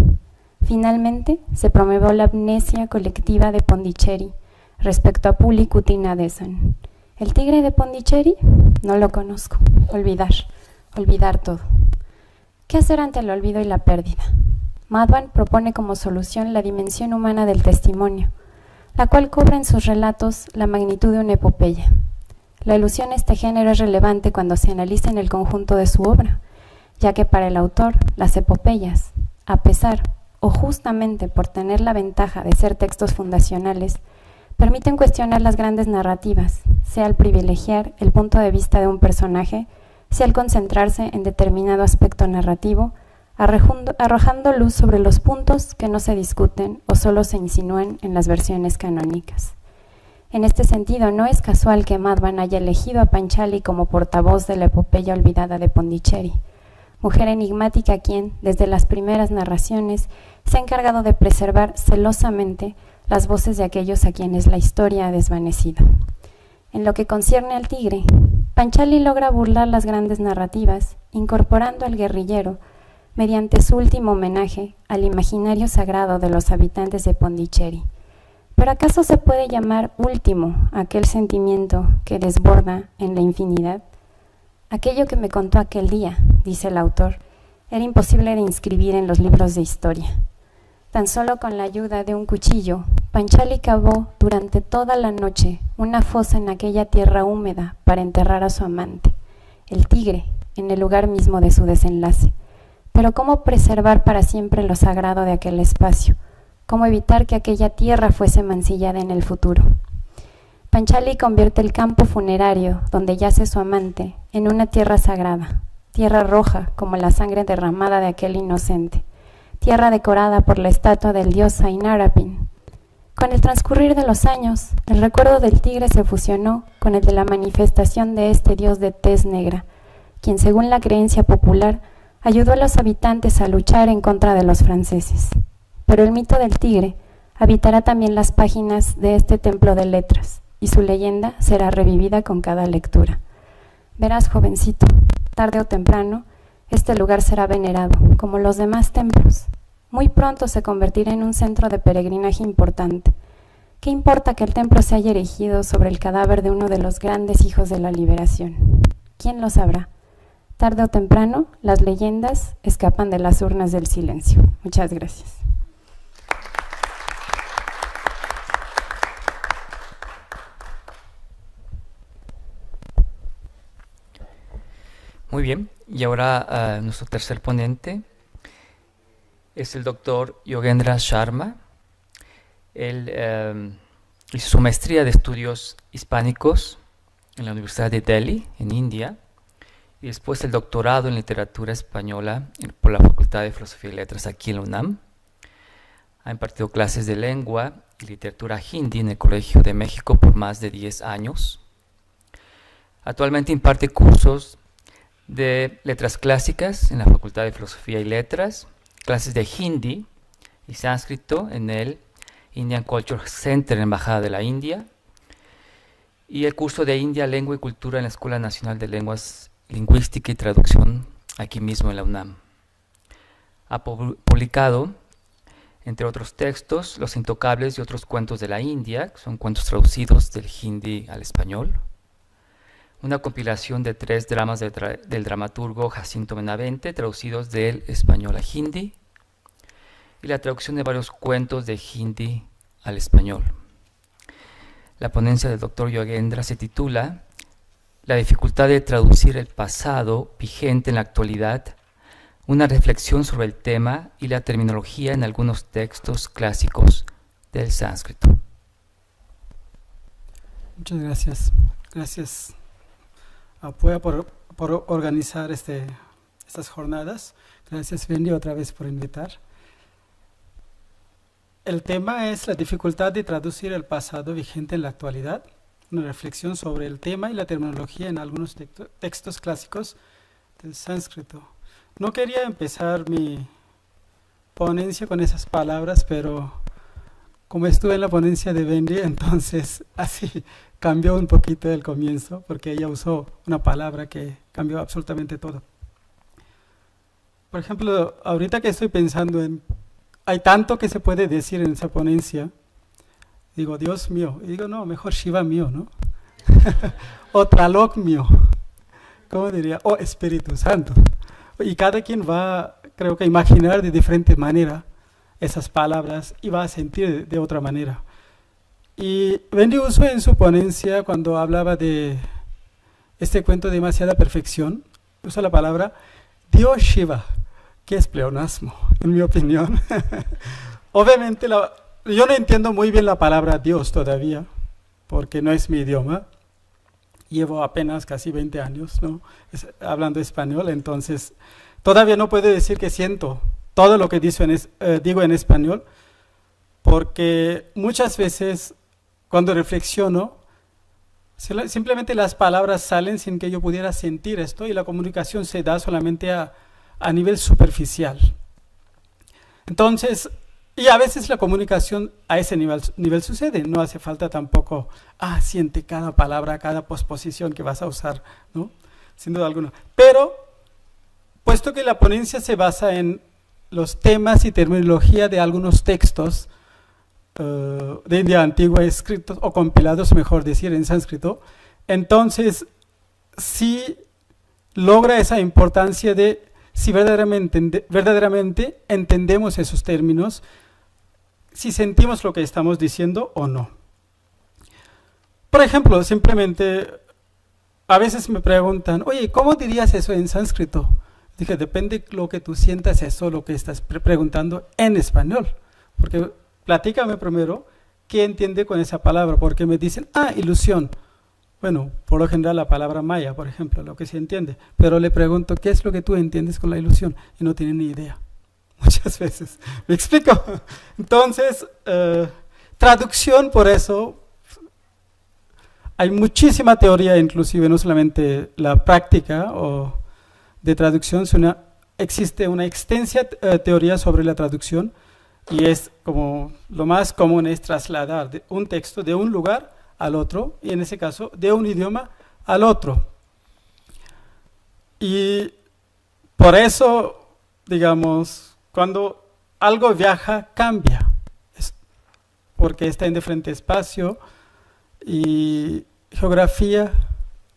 Finalmente, se promovió la amnesia colectiva de Pondicherry respecto a Puli-Kutin Nadesan. ¿El Tigre de Pondicherry? No lo conozco. Olvidar todo. ¿Qué hacer ante el olvido y la pérdida? Madhvan propone como solución la dimensión humana del testimonio, la cual cobra en sus relatos la magnitud de una epopeya. La alusión a este género es relevante cuando se analiza en el conjunto de su obra, ya que para el autor las epopeyas, a pesar o justamente por tener la ventaja de ser textos fundacionales, permiten cuestionar las grandes narrativas, sea al privilegiar el punto de vista de un personaje, sea al concentrarse en determinado aspecto narrativo, arrojando luz sobre los puntos que no se discuten o solo se insinúan en las versiones canónicas. En este sentido, no es casual que Madhvan haya elegido a Panchali como portavoz de la epopeya olvidada de Pondicherry, mujer enigmática quien, desde las primeras narraciones, se ha encargado de preservar celosamente las voces de aquellos a quienes la historia ha desvanecido. En lo que concierne al tigre, Panchali logra burlar las grandes narrativas, incorporando al guerrillero mediante su último homenaje al imaginario sagrado de los habitantes de Pondicherry. ¿Pero acaso se puede llamar último aquel sentimiento que desborda en la infinidad? Aquello que me contó aquel día, dice el autor, era imposible de inscribir en los libros de historia. Tan solo con la ayuda de un cuchillo, Panchali cavó durante toda la noche una fosa en aquella tierra húmeda para enterrar a su amante, el tigre, en el lugar mismo de su desenlace. Pero ¿cómo preservar para siempre lo sagrado de aquel espacio? ¿Cómo evitar que aquella tierra fuese mancillada en el futuro? Panchali convierte el campo funerario donde yace su amante en una tierra sagrada, tierra roja como la sangre derramada de aquel inocente, tierra decorada por la estatua del dios Ainarapin. Con el transcurrir de los años, el recuerdo del tigre se fusionó con el de la manifestación de este dios de tez negra, quien según la creencia popular ayudó a los habitantes a luchar en contra de los franceses. Pero el mito del tigre habitará también las páginas de este templo de letras, y su leyenda será revivida con cada lectura. Verás, jovencito, tarde o temprano, este lugar será venerado, como los demás templos. Muy pronto se convertirá en un centro de peregrinaje importante. ¿Qué importa que el templo se haya erigido sobre el cadáver de uno de los grandes hijos de la liberación? ¿Quién lo sabrá? Tarde o temprano, las leyendas escapan de las urnas del silencio. Muchas gracias. Muy bien, y ahora nuestro tercer ponente es el doctor Yogendra Sharma. Él hizo su maestría de estudios hispánicos en la Universidad de Delhi, en India, y después el doctorado en literatura española por la Facultad de Filosofía y Letras aquí en la UNAM. Ha impartido clases de lengua y literatura hindi en el Colegio de México por más de 10 años. Actualmente imparte cursos de letras clásicas en la Facultad de Filosofía y Letras, clases de hindi y sánscrito en el Indian Culture Center en la Embajada de la India, y el curso de India, Lengua y Cultura en la Escuela Nacional de Lenguas, Lingüística y Traducción aquí mismo en la UNAM. Ha publicado, entre otros textos, Los Intocables y otros cuentos de la India, que son cuentos traducidos del hindi al español, una compilación de 3 dramas del dramaturgo Jacinto Benavente, traducidos del español a hindi, y la traducción de varios cuentos de hindi al español. La ponencia del Dr. Yogendra se titula La dificultad de traducir el pasado vigente en la actualidad, una reflexión sobre el tema y la terminología en algunos textos clásicos del sánscrito. Muchas gracias. Gracias Apoya por organizar estas jornadas. Gracias, Wendy, otra vez por invitar. El tema es la dificultad de traducir el pasado vigente en la actualidad, una reflexión sobre el tema y la terminología en algunos textos clásicos del sánscrito. No quería empezar mi ponencia con esas palabras, pero como estuve en la ponencia de Wendy, entonces así cambió un poquito el comienzo, porque ella usó una palabra que cambió absolutamente todo. Por ejemplo, ahorita que estoy pensando en, hay tanto que se puede decir en esa ponencia, digo, Dios mío, y digo, no, mejor Shiva mío, ¿no? O Tlaloc mío, ¿cómo diría? O Espíritu Santo. Y cada quien va creo que imaginar de diferente manera esas palabras y va a sentir de otra manera. Y Wendy usó en su ponencia, cuando hablaba de este cuento de demasiada perfección, usa la palabra Dios Shiva, que es pleonasmo, en mi opinión. Obviamente, yo no entiendo muy bien la palabra Dios todavía, porque no es mi idioma. Llevo apenas casi 20 años, ¿no? Hablando español, entonces todavía no puedo decir que siento todo lo que digo en español, porque muchas veces cuando reflexiono, simplemente las palabras salen sin que yo pudiera sentir esto y la comunicación se da solamente a nivel superficial. Entonces, y a veces la comunicación a ese nivel sucede, no hace falta tampoco, siente cada palabra, cada posposición que vas a usar, ¿no? Sin duda alguna. Pero, puesto que la ponencia se basa en los temas y terminología de algunos textos de India antigua escritos o compilados, mejor decir, en sánscrito, entonces sí logra esa importancia de si verdaderamente entendemos esos términos, si sentimos lo que estamos diciendo o no. Por ejemplo, simplemente, a veces me preguntan, oye, ¿cómo dirías eso en sánscrito? Dije, depende de lo que tú sientas eso, lo que estás preguntando en español. Porque platícame primero qué entiende con esa palabra, porque me dicen, ilusión. Bueno, por lo general la palabra maya, por ejemplo, lo que se entiende. Pero le pregunto, ¿qué es lo que tú entiendes con la ilusión? Y no tienen ni idea. Muchas veces. ¿Me explico? Entonces, traducción, por eso, hay muchísima teoría, inclusive, no solamente la práctica de traducción, sino existe una extensa teoría sobre la traducción, y es como lo más común es trasladar un texto de un lugar al otro, y en ese caso, de un idioma al otro. Y por eso, digamos, cuando algo viaja, cambia, porque está en diferente espacio y geografía,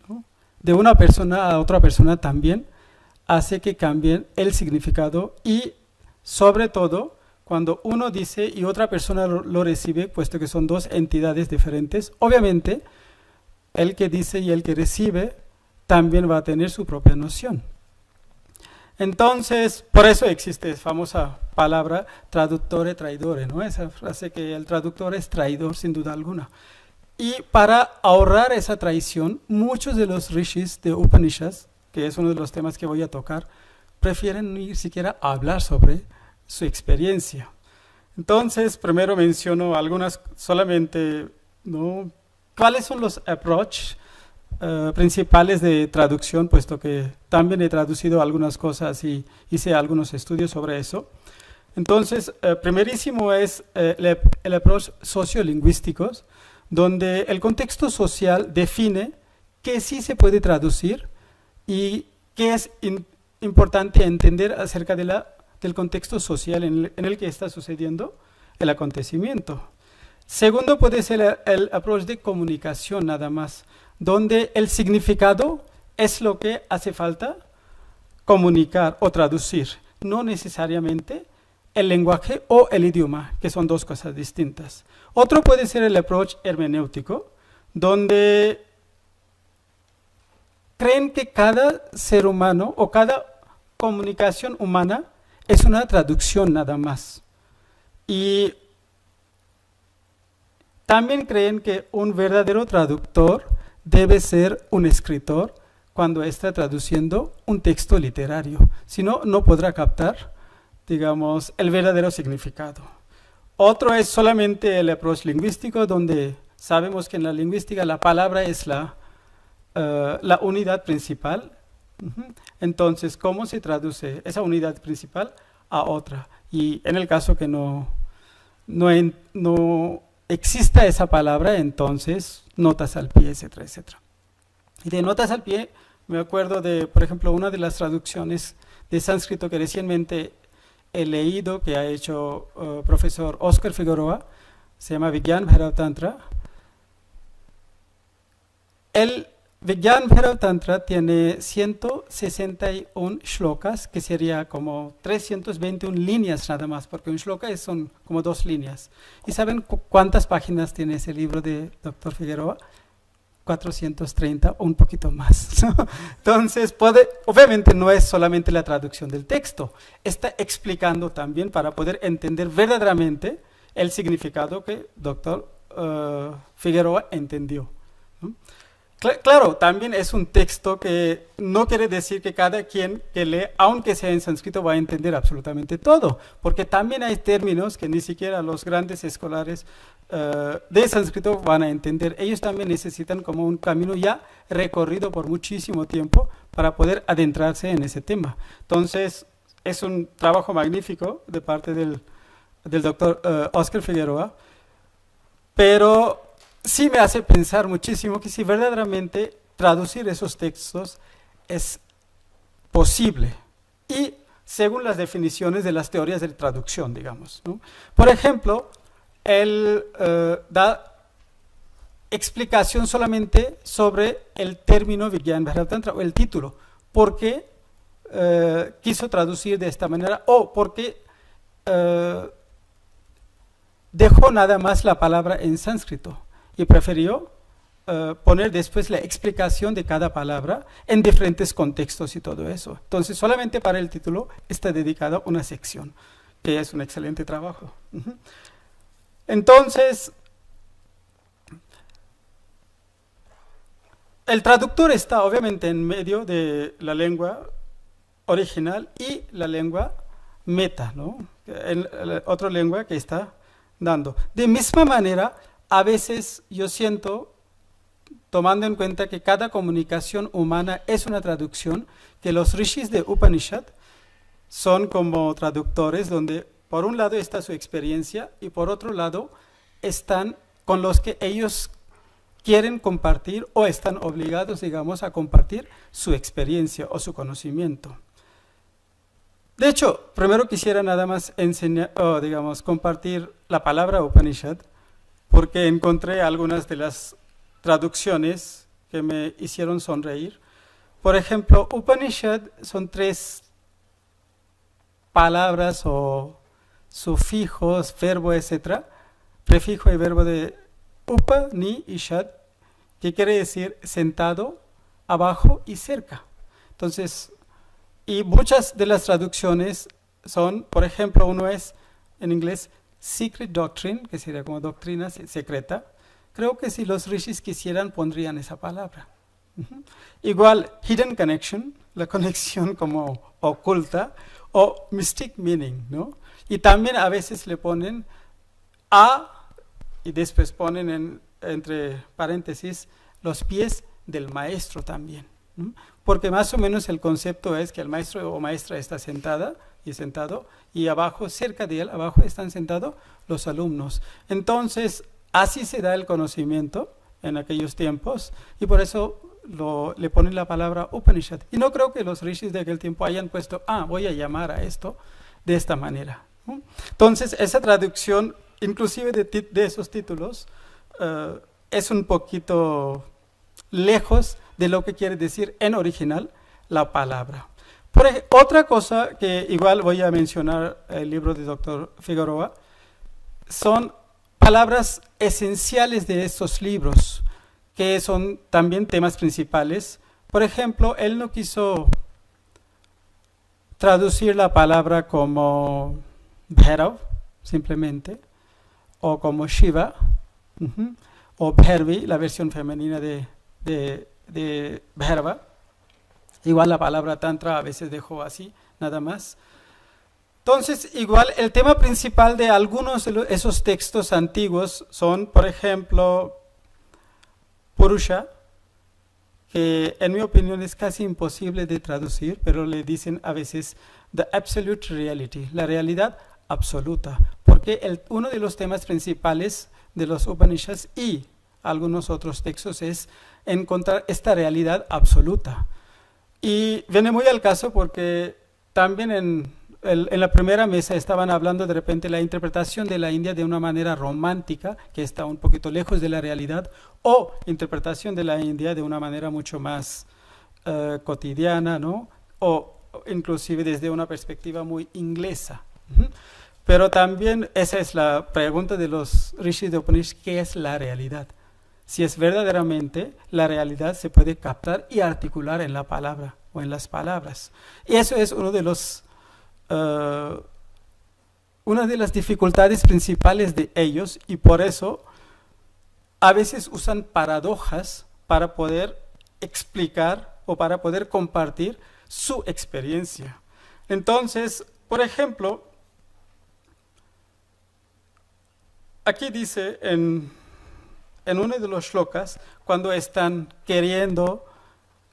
¿no? De una persona a otra persona también hace que cambie el significado y, sobre todo, cuando uno dice y otra persona lo recibe, puesto que son dos entidades diferentes, obviamente, el que dice y el que recibe también va a tener su propia noción. Entonces, por eso existe esa famosa palabra traductore traidore, ¿no? Esa frase que el traductor es traidor sin duda alguna. Y para ahorrar esa traición, muchos de los rishis de Upanishads, que es uno de los temas que voy a tocar, prefieren ni siquiera hablar sobre su experiencia. Entonces, primero menciono algunas solamente, ¿no? ¿Cuáles son los approaches principales de traducción? Puesto que también he traducido algunas cosas y hice algunos estudios sobre eso. Entonces, primerísimo es el approach sociolingüístico, donde el contexto social define qué sí se puede traducir y qué es importante entender acerca del contexto social en el que está sucediendo el acontecimiento. Segundo puede ser el approach de comunicación nada más, donde el significado es lo que hace falta comunicar o traducir, no necesariamente el lenguaje o el idioma, que son dos cosas distintas. Otro puede ser el approach hermenéutico, donde creen que cada ser humano o cada comunicación humana es una traducción nada más. Y también creen que un verdadero traductor debe ser un escritor cuando está traduciendo un texto literario. Si no, no podrá captar, digamos, el verdadero significado. Otro es solamente el approach lingüístico, donde sabemos que en la lingüística la palabra es la unidad principal. Entonces, ¿cómo se traduce esa unidad principal a otra? Y en el caso que no exista esa palabra, entonces notas al pie, etcétera, etcétera. Y de notas al pie, me acuerdo de, por ejemplo, una de las traducciones de sánscrito que recientemente he leído, que ha hecho profesor Oscar Figueroa, se llama Vigyan Bhairav Tantra. Él Vigyan Bhairav Tantra tiene 161 shlokas, que sería como 321 líneas nada más, porque un shloka son como 2 líneas. ¿Y saben cuántas páginas tiene ese libro de Dr. Figueroa? 430 o un poquito más. Entonces, obviamente no es solamente la traducción del texto, está explicando también para poder entender verdaderamente el significado que Dr. Figueroa entendió, ¿no? Claro, también es un texto que no quiere decir que cada quien que lee, aunque sea en sánscrito, va a entender absolutamente todo, porque también hay términos que ni siquiera los grandes escolares de sánscrito van a entender. Ellos también necesitan como un camino ya recorrido por muchísimo tiempo para poder adentrarse en ese tema. Entonces, es un trabajo magnífico de parte del doctor Oscar Figueroa, pero sí me hace pensar muchísimo que si verdaderamente traducir esos textos es posible y según las definiciones de las teorías de traducción, digamos, ¿no? Por ejemplo, él da explicación solamente sobre el término Vigyan Bhairav Tantra o el título, por qué quiso traducir de esta manera o por qué dejó nada más la palabra en sánscrito y prefirió poner después la explicación de cada palabra en diferentes contextos y todo eso. Entonces, solamente para el título está dedicada una sección, que es un excelente trabajo. Entonces, el traductor está obviamente en medio de la lengua original y la lengua meta, ¿no? La otra lengua que está dando. De misma manera, a veces yo siento, tomando en cuenta que cada comunicación humana es una traducción, que los rishis de Upanishad son como traductores donde por un lado está su experiencia y por otro lado están con los que ellos quieren compartir o están obligados, digamos, a compartir su experiencia o su conocimiento. De hecho, primero quisiera nada más enseñar, digamos, compartir la palabra Upanishad, porque encontré algunas de las traducciones que me hicieron sonreír. Por ejemplo, Upanishad son 3 palabras o sufijos, verbo, etc. Prefijo y verbo de upa, ni y shad, que quiere decir sentado, abajo y cerca. Entonces, y muchas de las traducciones son, por ejemplo, uno es en inglés secret doctrine, que sería como doctrina secreta. Creo que si los rishis quisieran pondrían esa palabra. Igual, hidden connection, la conexión como oculta, o mystic meaning, ¿no? Y también a veces le ponen a, y después ponen entre paréntesis los pies del maestro también, ¿no? Porque más o menos el concepto es que el maestro o maestra está sentada y sentado, y abajo, cerca de él, abajo están sentados los alumnos. Entonces, así se da el conocimiento en aquellos tiempos, y por eso le ponen la palabra Upanishad. Y no creo que los rishis de aquel tiempo hayan puesto, voy a llamar a esto de esta manera, ¿no? Entonces, esa traducción, inclusive de esos títulos, es un poquito lejos de lo que quiere decir en original la palabra. Otra cosa que igual voy a mencionar el libro de Dr. Figueroa, son palabras esenciales de estos libros, que son también temas principales. Por ejemplo, él no quiso traducir la palabra como Bhairav, simplemente, o como Shiva, o Bhairavi, la versión femenina de Bhairava. Igual la palabra Tantra a veces dejó así, nada más. Entonces, igual el tema principal de algunos de esos textos antiguos son, por ejemplo, Purusha, que en mi opinión es casi imposible de traducir, pero le dicen a veces the absolute reality, la realidad absoluta, porque uno de los temas principales de los Upanishads y algunos otros textos es encontrar esta realidad absoluta. Y viene muy al caso porque también en en la primera mesa estaban hablando de repente la interpretación de la India de una manera romántica, que está un poquito lejos de la realidad, o interpretación de la India de una manera mucho más cotidiana, ¿no? O inclusive desde una perspectiva muy inglesa. Pero también esa es la pregunta de los rishis de Upanishad: ¿qué es la realidad? Si es verdaderamente la realidad, se puede captar y articular en la palabra o en las palabras. Y eso es una de las dificultades principales de ellos, y por eso a veces usan paradojas para poder explicar o para poder compartir su experiencia. Entonces, por ejemplo, aquí dice en uno de los shlokas, cuando están queriendo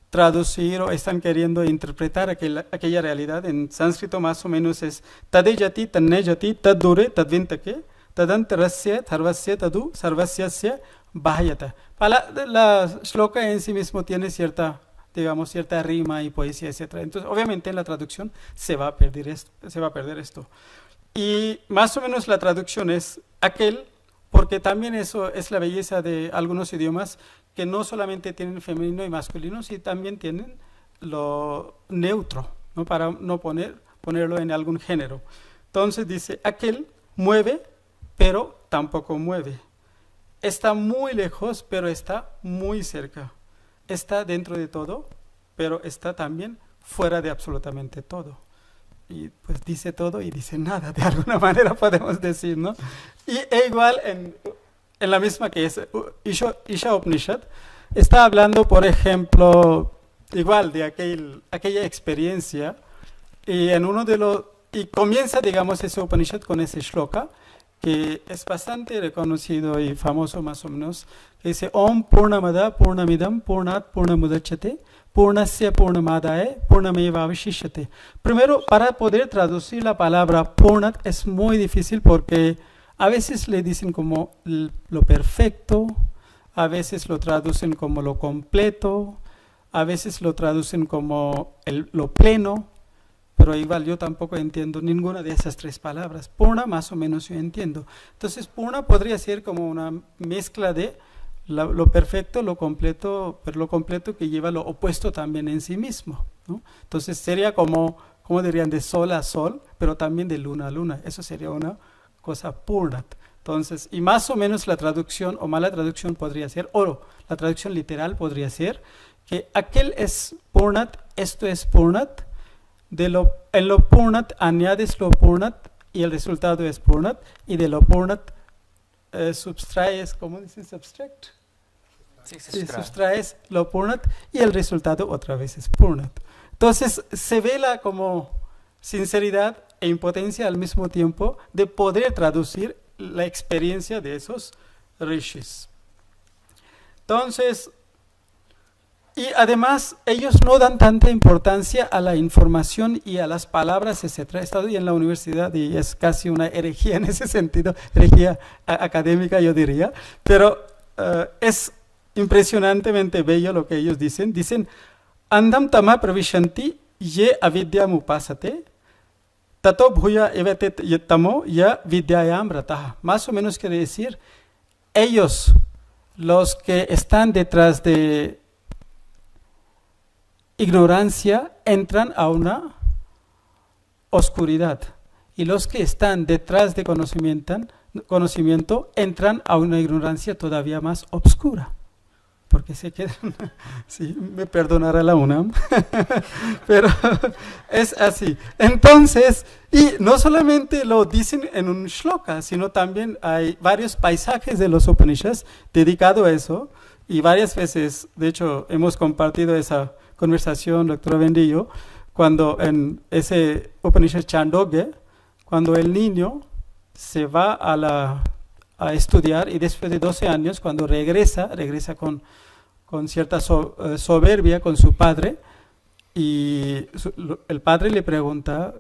traducir o están queriendo interpretar aquella realidad, en sánscrito más o menos es tadeyati, tanneyati, taddure, tadvintake, tadantarasya, sarvasya, tadu, sarvasyasya, bhayata. La shloka en sí mismo tiene cierta rima y poesía, etc. Entonces, obviamente en la traducción se va a perder esto. Y más o menos la traducción es aquel, porque también eso es la belleza de algunos idiomas, que no solamente tienen femenino y masculino, sino también tienen lo neutro, ¿no? Para no ponerlo en algún género. Entonces dice, aquel mueve, pero tampoco mueve. Está muy lejos, pero está muy cerca. Está dentro de todo, pero está también fuera de absolutamente todo. Y pues dice todo y dice nada, de alguna manera podemos decir, ¿no? Y igual en la misma que es Isha Upanishad, está hablando, por ejemplo, igual de aquella experiencia, y comienza, digamos, ese Upanishad con ese shloka, que es bastante reconocido y famoso más o menos, que dice Om Purnamada Purnamidam Purnat Purnamudachyate Purnasya Purnamadaye Purnameva Avishishate. Primero, para poder traducir la palabra Purnat es muy difícil, porque a veces le dicen como lo perfecto, a veces lo traducen como lo completo, a veces lo traducen como lo pleno, pero igual yo tampoco entiendo ninguna de esas tres palabras. Purna más o menos yo entiendo. Entonces Purna podría ser como una mezcla de lo perfecto, lo completo, pero lo completo que lleva lo opuesto también en sí mismo, ¿no? Entonces sería como dirían, de sol a sol, pero también de luna a luna. Eso sería una cosa Purnat. Entonces, y más o menos la traducción o mala traducción podría ser, o la traducción literal podría ser, que aquel es Purnat, esto es Purnat, en lo Purnat añades lo Purnat y el resultado es Purnat, y de lo Purnat subtraes, ¿cómo dicen? Subtract. Sí, Subtraes lo Purnat y el resultado otra vez es Purnat. Entonces se ve la como sinceridad e impotencia al mismo tiempo de poder traducir la experiencia de esos rishis. Entonces, y además ellos no dan tanta importancia a la información y a las palabras, etc. He estado en la universidad y es casi una herejía en ese sentido, herejía académica yo diría, pero es impresionantemente bello lo que ellos dicen. Dicen, andam tama pravishanti ye avidyam upasate tato bhuya evatet yetamo ya vidyayam rataha. Más o menos quiere decir, ellos, los que están detrás de ignorancia, entran a una oscuridad, y los que están detrás de conocimiento entran a una ignorancia todavía más oscura, porque se quedan, sí, me perdonará la UNAM, pero es así. Entonces, y no solamente lo dicen en un shloka, sino también hay varios paisajes de los Upanishads dedicados a eso, y varias veces, de hecho, hemos compartido esa conversación, doctora Bendillo, cuando en ese Upanishad Chandogya, cuando el niño se va a estudiar, y después de 12 años, cuando regresa con cierta soberbia con su padre, y el padre le pregunta,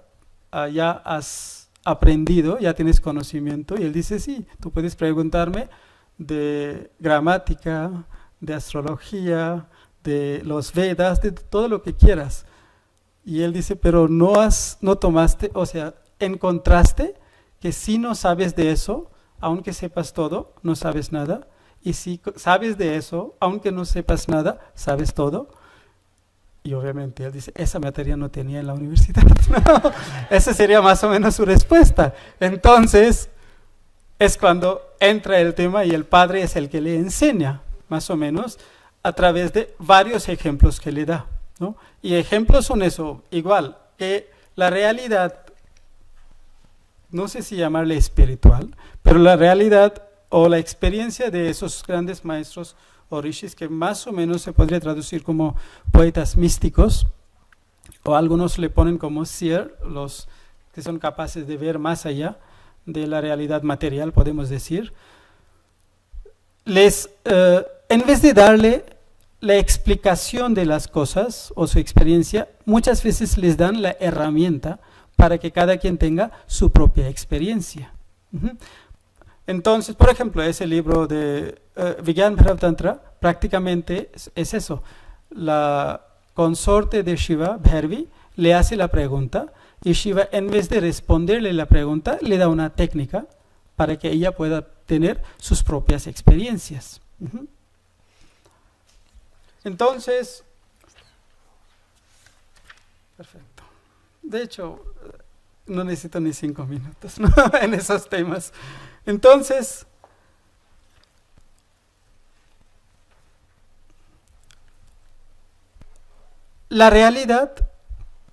¿ya has aprendido? ¿Ya tienes conocimiento? Y él dice, sí, tú puedes preguntarme de gramática, de astrología, de los Vedas, de todo lo que quieras. Y él dice, pero no tomaste, o sea, encontraste que si no sabes de eso, aunque sepas todo, no sabes nada. Y si sabes de eso, aunque no sepas nada, sabes todo. Y obviamente él dice, esa materia no tenía en la universidad. No, esa sería más o menos su respuesta. Entonces, es cuando entra el tema y el padre es el que le enseña, más o menos, a través de varios ejemplos que le da, ¿no? Y ejemplos son eso, igual, que la realidad, no sé si llamarle espiritual, pero la realidad o la experiencia de esos grandes maestros o rishis, que más o menos se podría traducir como poetas místicos, o algunos le ponen como seer, los que son capaces de ver más allá de la realidad material, podemos decir, en vez de darle la explicación de las cosas o su experiencia, muchas veces les dan la herramienta para que cada quien tenga su propia experiencia. Entonces, por ejemplo, ese libro de Vigyan Bhairav Tantra prácticamente es eso. La consorte de Shiva, Bhairavi, le hace la pregunta y Shiva, en vez de responderle la pregunta, le da una técnica para que ella pueda tener sus propias experiencias. Entonces, perfecto. De hecho, no necesito ni 5 minutos, ¿no? En esos temas. Entonces, la realidad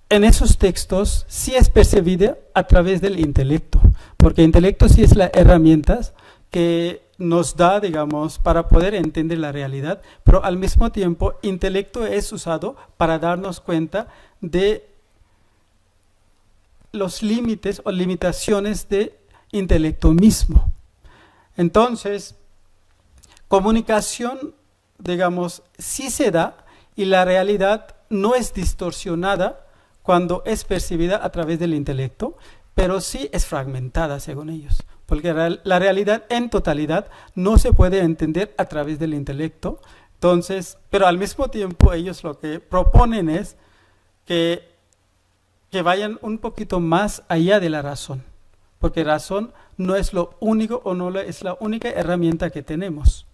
en esos textos sí es percibida a través del intelecto, porque el intelecto sí es la herramienta que nos da, digamos, para poder entender la realidad, pero al mismo tiempo, intelecto es usado para darnos cuenta de los límites o limitaciones de intelecto mismo. Entonces, comunicación, digamos, sí se da y la realidad no es distorsionada cuando es percibida a través del intelecto, pero sí es fragmentada según ellos, porque la realidad en totalidad no se puede entender a través del intelecto. Entonces, pero al mismo tiempo ellos lo que proponen es que vayan un poquito más allá de la razón, porque razón no es lo único o no es la única herramienta que tenemos.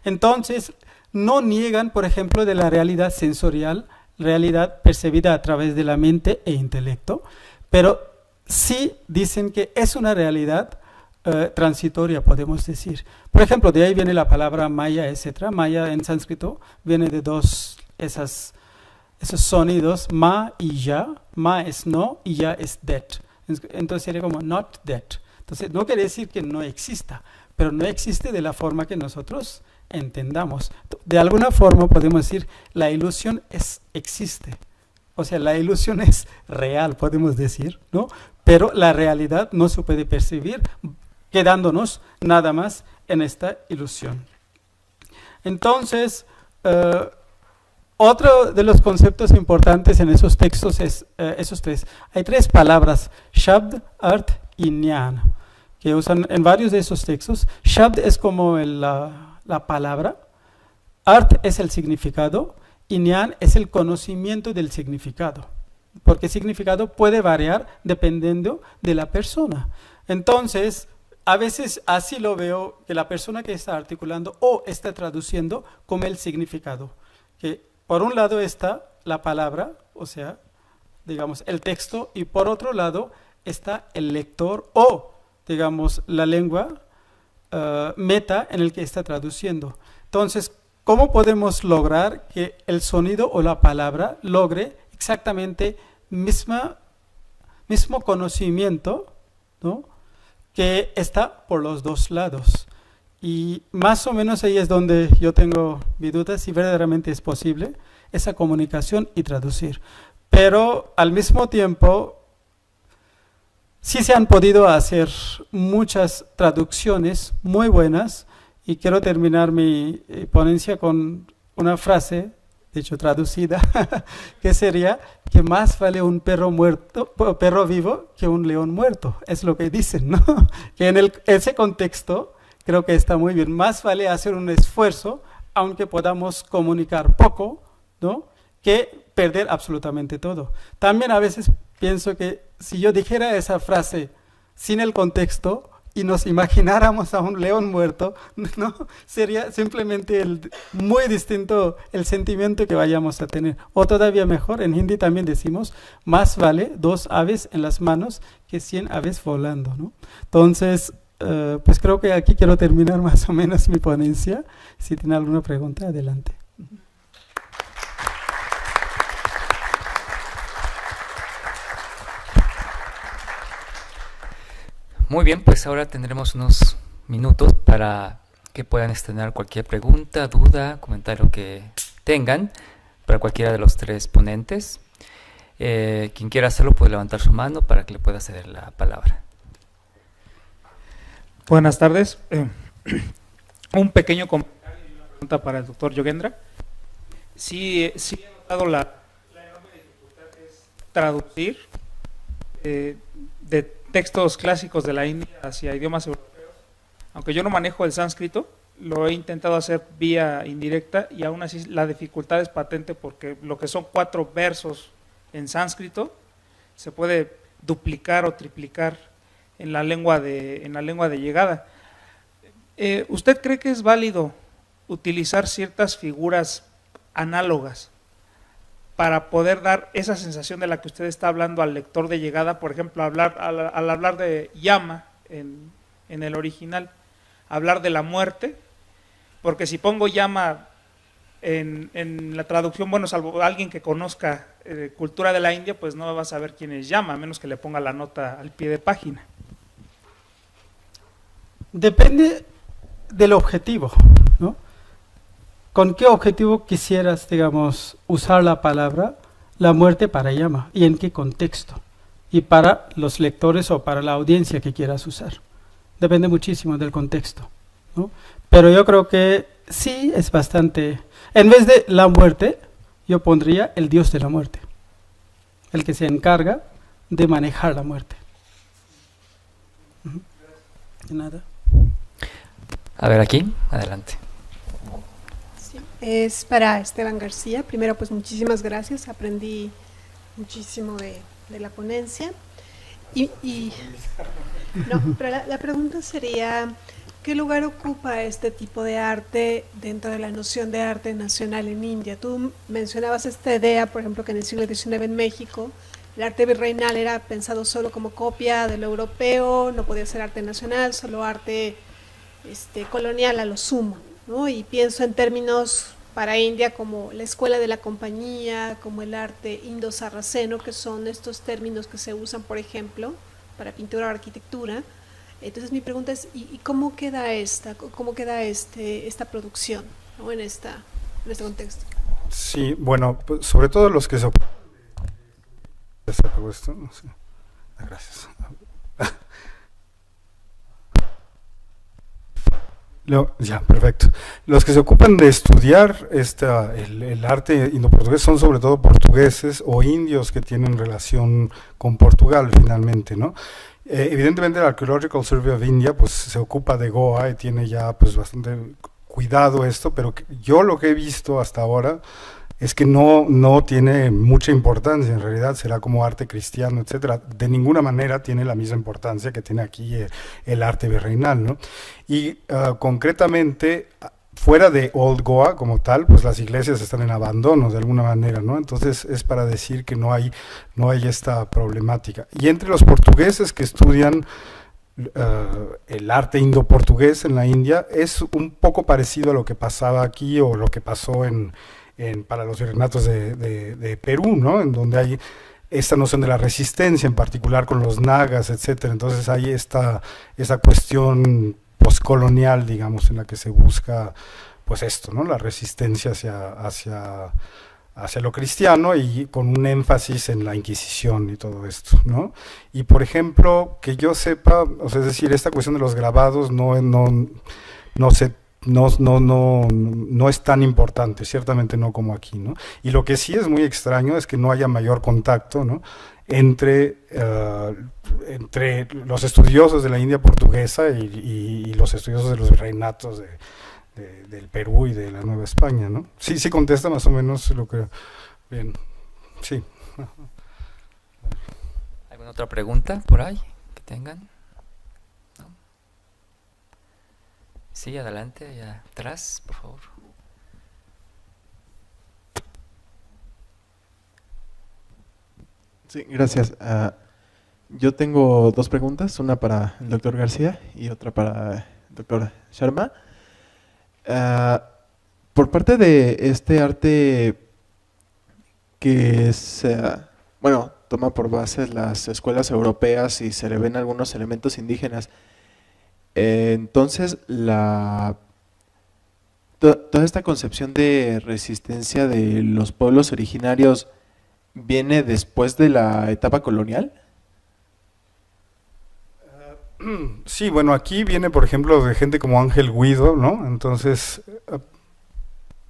Entonces, no niegan, por ejemplo, de la realidad sensorial, realidad percibida a través de la mente e intelecto, pero sí dicen que es una realidad transitoria, podemos decir. Por ejemplo, de ahí viene la palabra maya, etc. Maya en sánscrito viene de esos sonidos, ma y ya. Ma es no y ya es that. Entonces sería como not that. Entonces no quiere decir que no exista, pero no existe de la forma que nosotros entendamos. De alguna forma podemos decir la ilusión existe. O sea, la ilusión es real, podemos decir, ¿no? Pero la realidad no se puede percibir quedándonos nada más en esta ilusión. Entonces, otro de los conceptos importantes en esos textos es esos tres. Hay 3 palabras, Shabd, Art y Jnana, que usan en varios de esos textos. Shabd es como la palabra, Art es el significado y Jnana es el conocimiento del significado, porque el significado puede variar dependiendo de la persona. Entonces, a veces así lo veo, que la persona que está articulando o está traduciendo como el significado, que por un lado está la palabra, o sea, digamos, el texto, y por otro lado está el lector o, digamos, la lengua meta en el que está traduciendo. Entonces, ¿cómo podemos lograr que el sonido o la palabra logre exactamente mismo conocimiento, ¿no?, que está por los dos lados? Y más o menos ahí es donde yo tengo mi duda si verdaderamente es posible esa comunicación y traducir. Pero al mismo tiempo, sí se han podido hacer muchas traducciones muy buenas, y quiero terminar mi ponencia con una frase, de hecho traducida, que sería que más vale un perro vivo que un león muerto. Es lo que dicen, ¿no? Que en ese contexto creo que está muy bien. Más vale hacer un esfuerzo, aunque podamos comunicar poco, ¿no?, que perder absolutamente todo. También a veces pienso que si yo dijera esa frase sin el contexto y nos imagináramos a un león muerto, ¿no? Sería simplemente muy distinto el sentimiento que vayamos a tener. O todavía mejor, en hindi también decimos, más vale 2 aves en las manos que 100 aves volando, ¿no? Entonces, pues creo que aquí quiero terminar más o menos mi ponencia. Si tiene alguna pregunta, adelante. Muy bien, pues ahora tendremos unos minutos para que puedan externar cualquier pregunta, duda, comentario que tengan para cualquiera de los 3 ponentes. Quien quiera hacerlo puede levantar su mano para que le pueda ceder la palabra. Buenas tardes. Un pequeño comentario y una pregunta para el doctor Yogendra. Sí he notado la enorme dificultad que es traducir de textos clásicos de la India hacia idiomas europeos. Aunque yo no manejo el sánscrito, lo he intentado hacer vía indirecta y aún así la dificultad es patente porque lo que son 4 versos en sánscrito se puede duplicar o triplicar en la lengua de llegada. ¿Usted cree que es válido utilizar ciertas figuras análogas para poder dar esa sensación de la que usted está hablando al lector de llegada? Por ejemplo, al hablar de llama en el original, hablar de la muerte, porque si pongo llama en la traducción, bueno, salvo alguien que conozca cultura de la India, pues no va a saber quién es llama, a menos que le ponga la nota al pie de página. Depende del objetivo, ¿no? ¿Con qué objetivo quisieras, digamos, usar la palabra la muerte para llama? ¿Y en qué contexto? Y para los lectores o para la audiencia que quieras usar. Depende muchísimo del contexto, ¿no? Pero yo creo que sí es bastante... En vez de la muerte, yo pondría el dios de la muerte. El que se encarga de manejar la muerte. De nada. A ver, aquí, adelante. Es para Esteban García. Primero, pues muchísimas gracias, aprendí muchísimo de la ponencia. No, pero la pregunta sería, ¿qué lugar ocupa este tipo de arte dentro de la noción de arte nacional en India? Tú mencionabas esta idea, por ejemplo, que en el siglo XIX en México el arte virreinal era pensado solo como copia de lo europeo, no podía ser arte nacional, solo arte colonial a lo sumo, ¿no? Y pienso en términos para India como la escuela de la compañía, como el arte indo-sarraceno, que son estos términos que se usan, por ejemplo, para pintura o arquitectura. Entonces mi pregunta es, ¿y cómo queda esta producción, ¿no? en este contexto? Sí, bueno, pues sobre todo los que se ocupan de... ¿Se acabó esto? No sé. Gracias. Ya, perfecto. Los que se ocupan de estudiar el arte indo-portugués son sobre todo portugueses o indios que tienen relación con Portugal finalmente, ¿no? Evidentemente el Archaeological Survey of India pues se ocupa de Goa y tiene ya pues bastante cuidado esto, pero yo lo que he visto hasta ahora es que no tiene mucha importancia, en realidad será como arte cristiano, etcétera. De ninguna manera tiene la misma importancia que tiene aquí el arte virreinal, ¿no? Y concretamente, fuera de Old Goa como tal, pues las iglesias están en abandono de alguna manera, ¿no? Entonces es para decir que no hay esta problemática. Y entre los portugueses que estudian el arte indo-portugués en la India, es un poco parecido a lo que pasaba aquí o lo que pasó para los virreinatos de Perú, ¿no? En donde hay esta noción de la resistencia, en particular con los nagas, etcétera. Entonces hay esa cuestión poscolonial, digamos, en la que se busca, pues esto, ¿no? La resistencia hacia lo cristiano y con un énfasis en la Inquisición y todo esto, ¿no? Y por ejemplo, que yo sepa, o sea, es decir, esta cuestión de los grabados no es tan importante, ciertamente no como aquí, ¿no? Y lo que sí es muy extraño es que no haya mayor contacto, ¿no? entre los estudiosos de la India portuguesa y los estudiosos de los reinatos del Perú y de la Nueva España, ¿no? Sí contesta más o menos lo que Bien, sí. ¿Alguna otra pregunta por ahí que tengan? ¿No? Sí, adelante, allá atrás, por favor. Sí, gracias. Yo tengo dos preguntas, una para el doctor García y otra para el doctor Sharma. Por parte de este arte que bueno, toma por base las escuelas europeas y se le ven algunos elementos indígenas, entonces toda esta concepción de resistencia de los pueblos originarios ¿viene después de la etapa colonial? Sí, bueno, aquí viene, por ejemplo, de gente como Ángel Guido, ¿no? Entonces,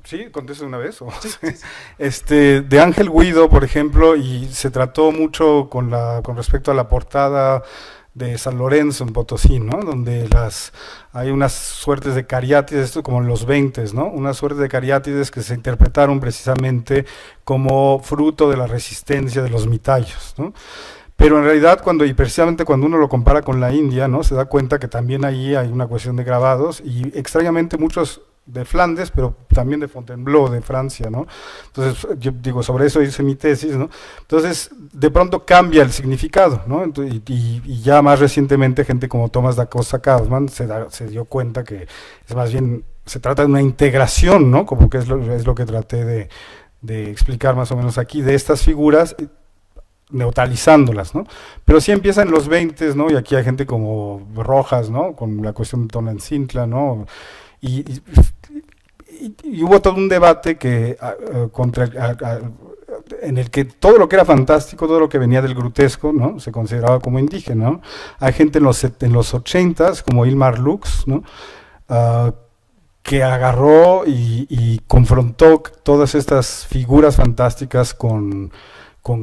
¿sí? ¿Contesto de una vez? Sí. De Ángel Guido, por ejemplo, y se trató mucho con respecto a la portada de San Lorenzo en Potosí, ¿no? Donde hay unas suertes de cariátides, esto como en los 20, ¿no? Unas suertes de cariátides que se interpretaron precisamente como fruto de la resistencia de los mitayos, ¿no? Pero en realidad, y precisamente cuando uno lo compara con la India, ¿no? Se da cuenta que también ahí hay una cuestión de grabados, y extrañamente muchos de Flandes, pero también de Fontainebleau, de Francia, ¿no? Entonces, yo digo, sobre eso hice mi tesis, ¿no? Entonces, de pronto cambia el significado, ¿no? Y ya más recientemente, gente como Thomas da Costa Kaufman se dio cuenta que es más bien, se trata de una integración, ¿no? Como que es lo que traté de explicar más o menos aquí, de estas figuras, neutralizándolas, ¿no? Pero sí empieza en los 20, ¿no? Y aquí hay gente como Rojas, ¿no? Con la cuestión de Tonantzintla, ¿no? Y hubo todo un debate en el que todo lo que era fantástico, todo lo que venía del grotesco, ¿no? Se consideraba como indígena, ¿no? Hay gente en los 80s, como Ilmar Lux, ¿no? Que agarró y confrontó todas estas figuras fantásticas con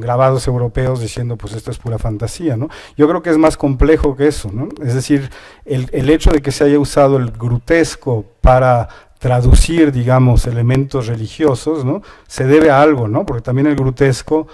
grabados europeos diciendo, pues esto es pura fantasía, ¿no? Yo creo que es más complejo que eso, ¿no? Es decir, el hecho de que se haya usado el grotesco para traducir, digamos, elementos religiosos, ¿no? Se debe a algo, ¿no? Porque también el grotesco,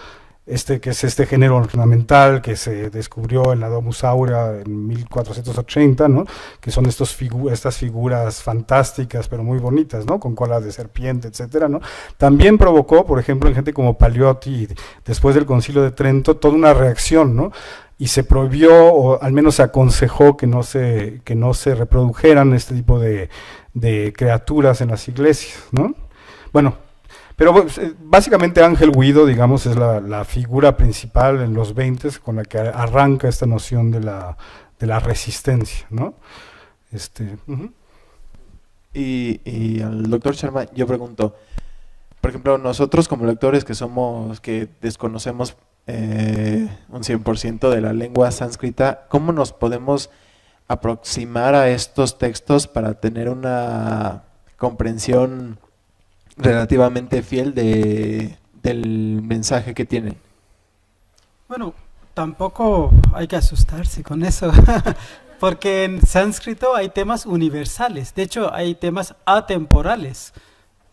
que es este género ornamental que se descubrió en la Domus Aurea en 1480, ¿no? Que son estas figuras fantásticas pero muy bonitas, ¿no? Con colas de serpiente, etcétera, ¿no? También provocó, por ejemplo, en gente como Paliotti, después del Concilio de Trento, toda una reacción, ¿no? Y se prohibió, o al menos se aconsejó que no se reprodujeran este tipo de criaturas en las iglesias, ¿no? Bueno, pero básicamente Ángel Guido, digamos, es la figura principal en los 20 con la que arranca esta noción de la resistencia, ¿no? Y al doctor Sharma yo pregunto, por ejemplo, nosotros como lectores que desconocemos un 100% de la lengua sánscrita, ¿cómo nos podemos aproximar a estos textos para tener una comprensión relativamente fiel del mensaje que tienen? Bueno, tampoco hay que asustarse con eso, porque en sánscrito hay temas universales, de hecho hay temas atemporales,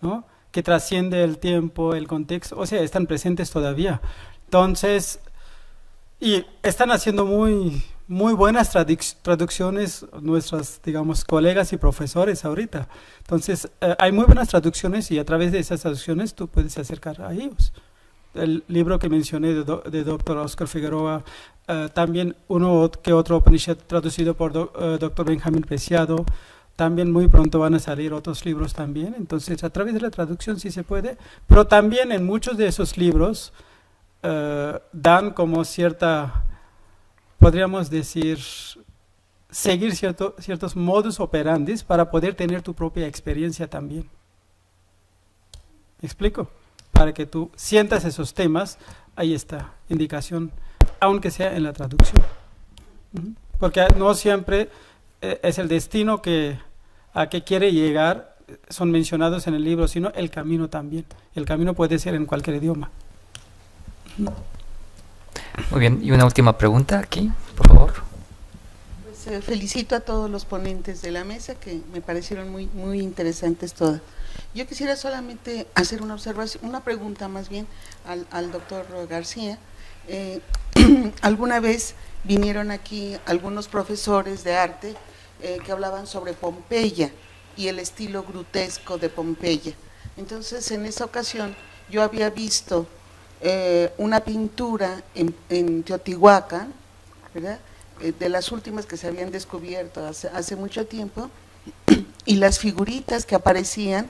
¿no? Que trasciende el tiempo, el contexto, o sea, están presentes todavía. Entonces, y están haciendo muy buenas traducciones nuestros, digamos, colegas y profesores ahorita. Entonces, hay muy buenas traducciones y a través de esas traducciones tú puedes acercar a ellos. El libro que mencioné de Dr. Oscar Figueroa, también uno que otro Upanishad traducido por Dr. Benjamín Preciado, también muy pronto van a salir otros libros también. Entonces, a través de la traducción sí se puede, pero también en muchos de esos libros dan como cierta, podríamos decir, seguir ciertos modus operandi para poder tener tu propia experiencia también. ¿Me explico? Para que tú sientas esos temas, ahí está, indicación, aunque sea en la traducción. Porque no siempre es el destino a que quiere llegar, son mencionados en el libro, sino el camino también. El camino puede ser en cualquier idioma. Muy bien, y una última pregunta aquí, por favor. Pues felicito a todos los ponentes de la mesa, que me parecieron muy interesantes todas. Yo quisiera solamente hacer una observación, una pregunta más bien al doctor García. Alguna vez vinieron aquí algunos profesores de arte que hablaban sobre Pompeya y el estilo grutesco de Pompeya. Entonces, en esa ocasión, yo había visto una pintura en Teotihuacán, ¿verdad?, de las últimas que se habían descubierto hace mucho tiempo, y las figuritas que aparecían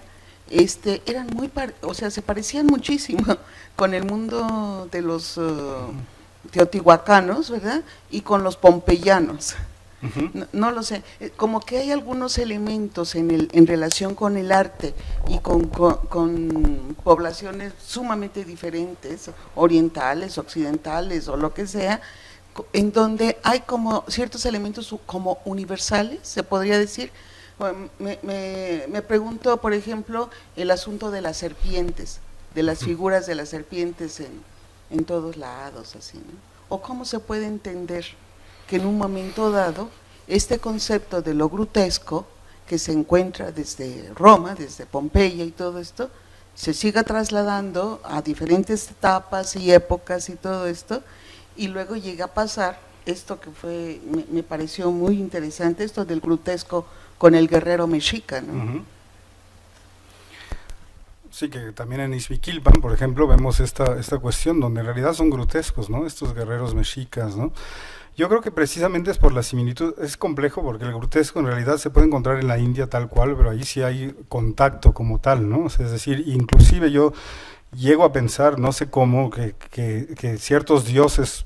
eran o sea, se parecían muchísimo con el mundo de los teotihuacanos, ¿verdad?, y con los pompeyanos. No lo sé, como que hay algunos elementos en relación con el arte y con poblaciones sumamente diferentes, orientales, occidentales o lo que sea, en donde hay como ciertos elementos como universales, se podría decir. Me pregunto, por ejemplo, el asunto de las serpientes, de las figuras de las serpientes en todos lados, así, ¿no? O cómo se puede entender que en un momento dado este concepto de lo grotesco que se encuentra desde Roma, desde Pompeya y todo esto, se siga trasladando a diferentes etapas y épocas y todo esto, y luego llega a pasar esto que me pareció muy interesante, esto del grotesco con el guerrero mexica, ¿no? Sí, que también en Izmiquilpan, por ejemplo, vemos esta cuestión donde en realidad son grotescos, ¿no?, estos guerreros mexicas, ¿no? Yo creo que precisamente es por la similitud. Es complejo porque el grotesco en realidad se puede encontrar en la India tal cual, pero ahí sí hay contacto como tal, ¿no? O sea, es decir, inclusive yo llego a pensar, no sé cómo, que ciertos dioses,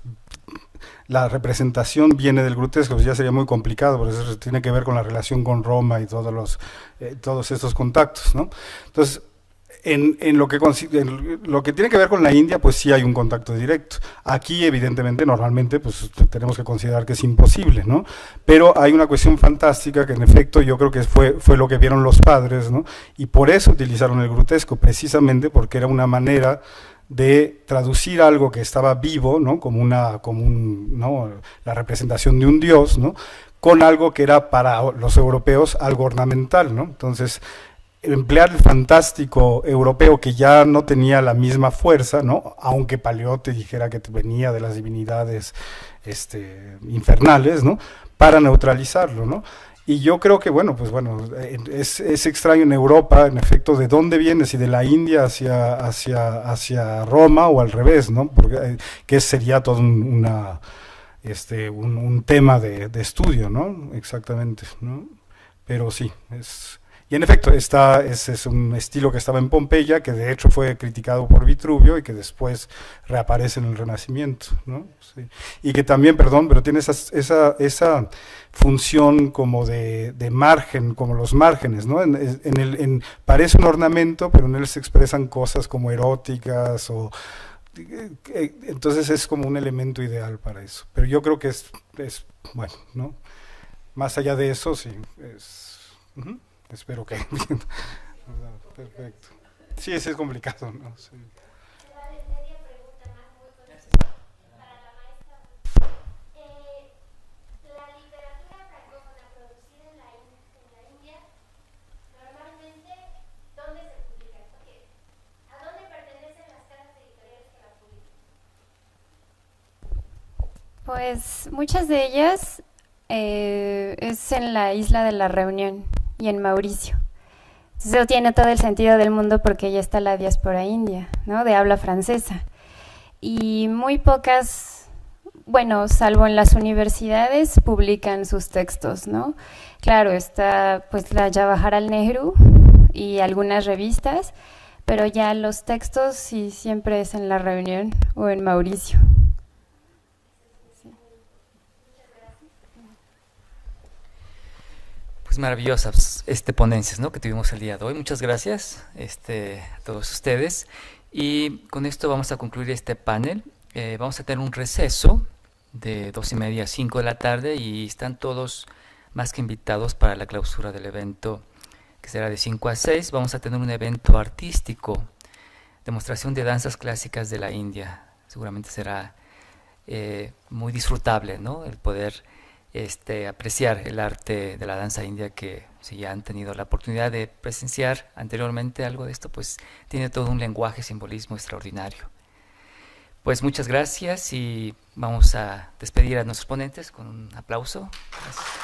la representación viene del grotesco, pues ya sería muy complicado, porque eso tiene que ver con la relación con Roma y todos estos contactos, ¿no? Entonces, en lo que tiene que ver con la India, pues sí hay un contacto directo. Aquí, evidentemente, normalmente, pues tenemos que considerar que es imposible, ¿no? Pero hay una cuestión fantástica que, en efecto, yo creo que fue lo que vieron los padres, ¿no? Y por eso utilizaron el grotesco, precisamente porque era una manera de traducir algo que estaba vivo, ¿no?, ¿no?, la representación de un dios, ¿no?, con algo que era para los europeos algo ornamental, ¿no? Entonces, emplear el fantástico europeo que ya no tenía la misma fuerza, ¿no?, aunque Paleote dijera que venía de las divinidades infernales, ¿no?, para neutralizarlo, ¿no? Y yo creo que, bueno, es extraño en Europa, en efecto, de dónde viene, si de la India hacia Roma o al revés, ¿no? Porque, que sería todo un tema de estudio, ¿no? Exactamente, ¿no? Pero sí, y en efecto, ese es un estilo que estaba en Pompeya, que de hecho fue criticado por Vitruvio y que después reaparece en el Renacimiento, ¿no? Sí. Y que también, perdón, pero tiene esa función como de margen, como los márgenes, ¿no? Parece un ornamento, pero en él se expresan cosas como eróticas entonces es como un elemento ideal para eso. Pero yo creo que es bueno, ¿no? Más allá de eso, sí, espero que. Perfecto. Sí, ese es complicado, ¿no? Sí. La literatura francófona producida en la India, normalmente, ¿dónde se publica? ¿A dónde pertenecen las casas editoriales que la publican? Pues muchas de ellas es en la isla de la Reunión y en Mauricio. Eso tiene todo el sentido del mundo porque ya está la diáspora india, ¿no?, de habla francesa. Y muy pocas, bueno, salvo en las universidades, publican sus textos, ¿no? Claro, está pues la Jawaharlal Nehru y algunas revistas, pero ya los textos sí siempre es en la Reunión o en Mauricio. Pues maravillosas ponencias, ¿no?, que tuvimos el día de hoy. Muchas gracias a todos ustedes. Y con esto vamos a concluir este panel. Vamos a tener un receso de 2:30 a 5 de la tarde y están todos más que invitados para la clausura del evento, que será de 5 a 6. Vamos a tener un evento artístico, demostración de danzas clásicas de la India. Seguramente será muy disfrutable, ¿no?, el poder apreciar el arte de la danza india, que si ya han tenido la oportunidad de presenciar anteriormente algo de esto, pues tiene todo un lenguaje, simbolismo extraordinario. Pues muchas gracias y vamos a despedir a nuestros ponentes con un aplauso. Gracias.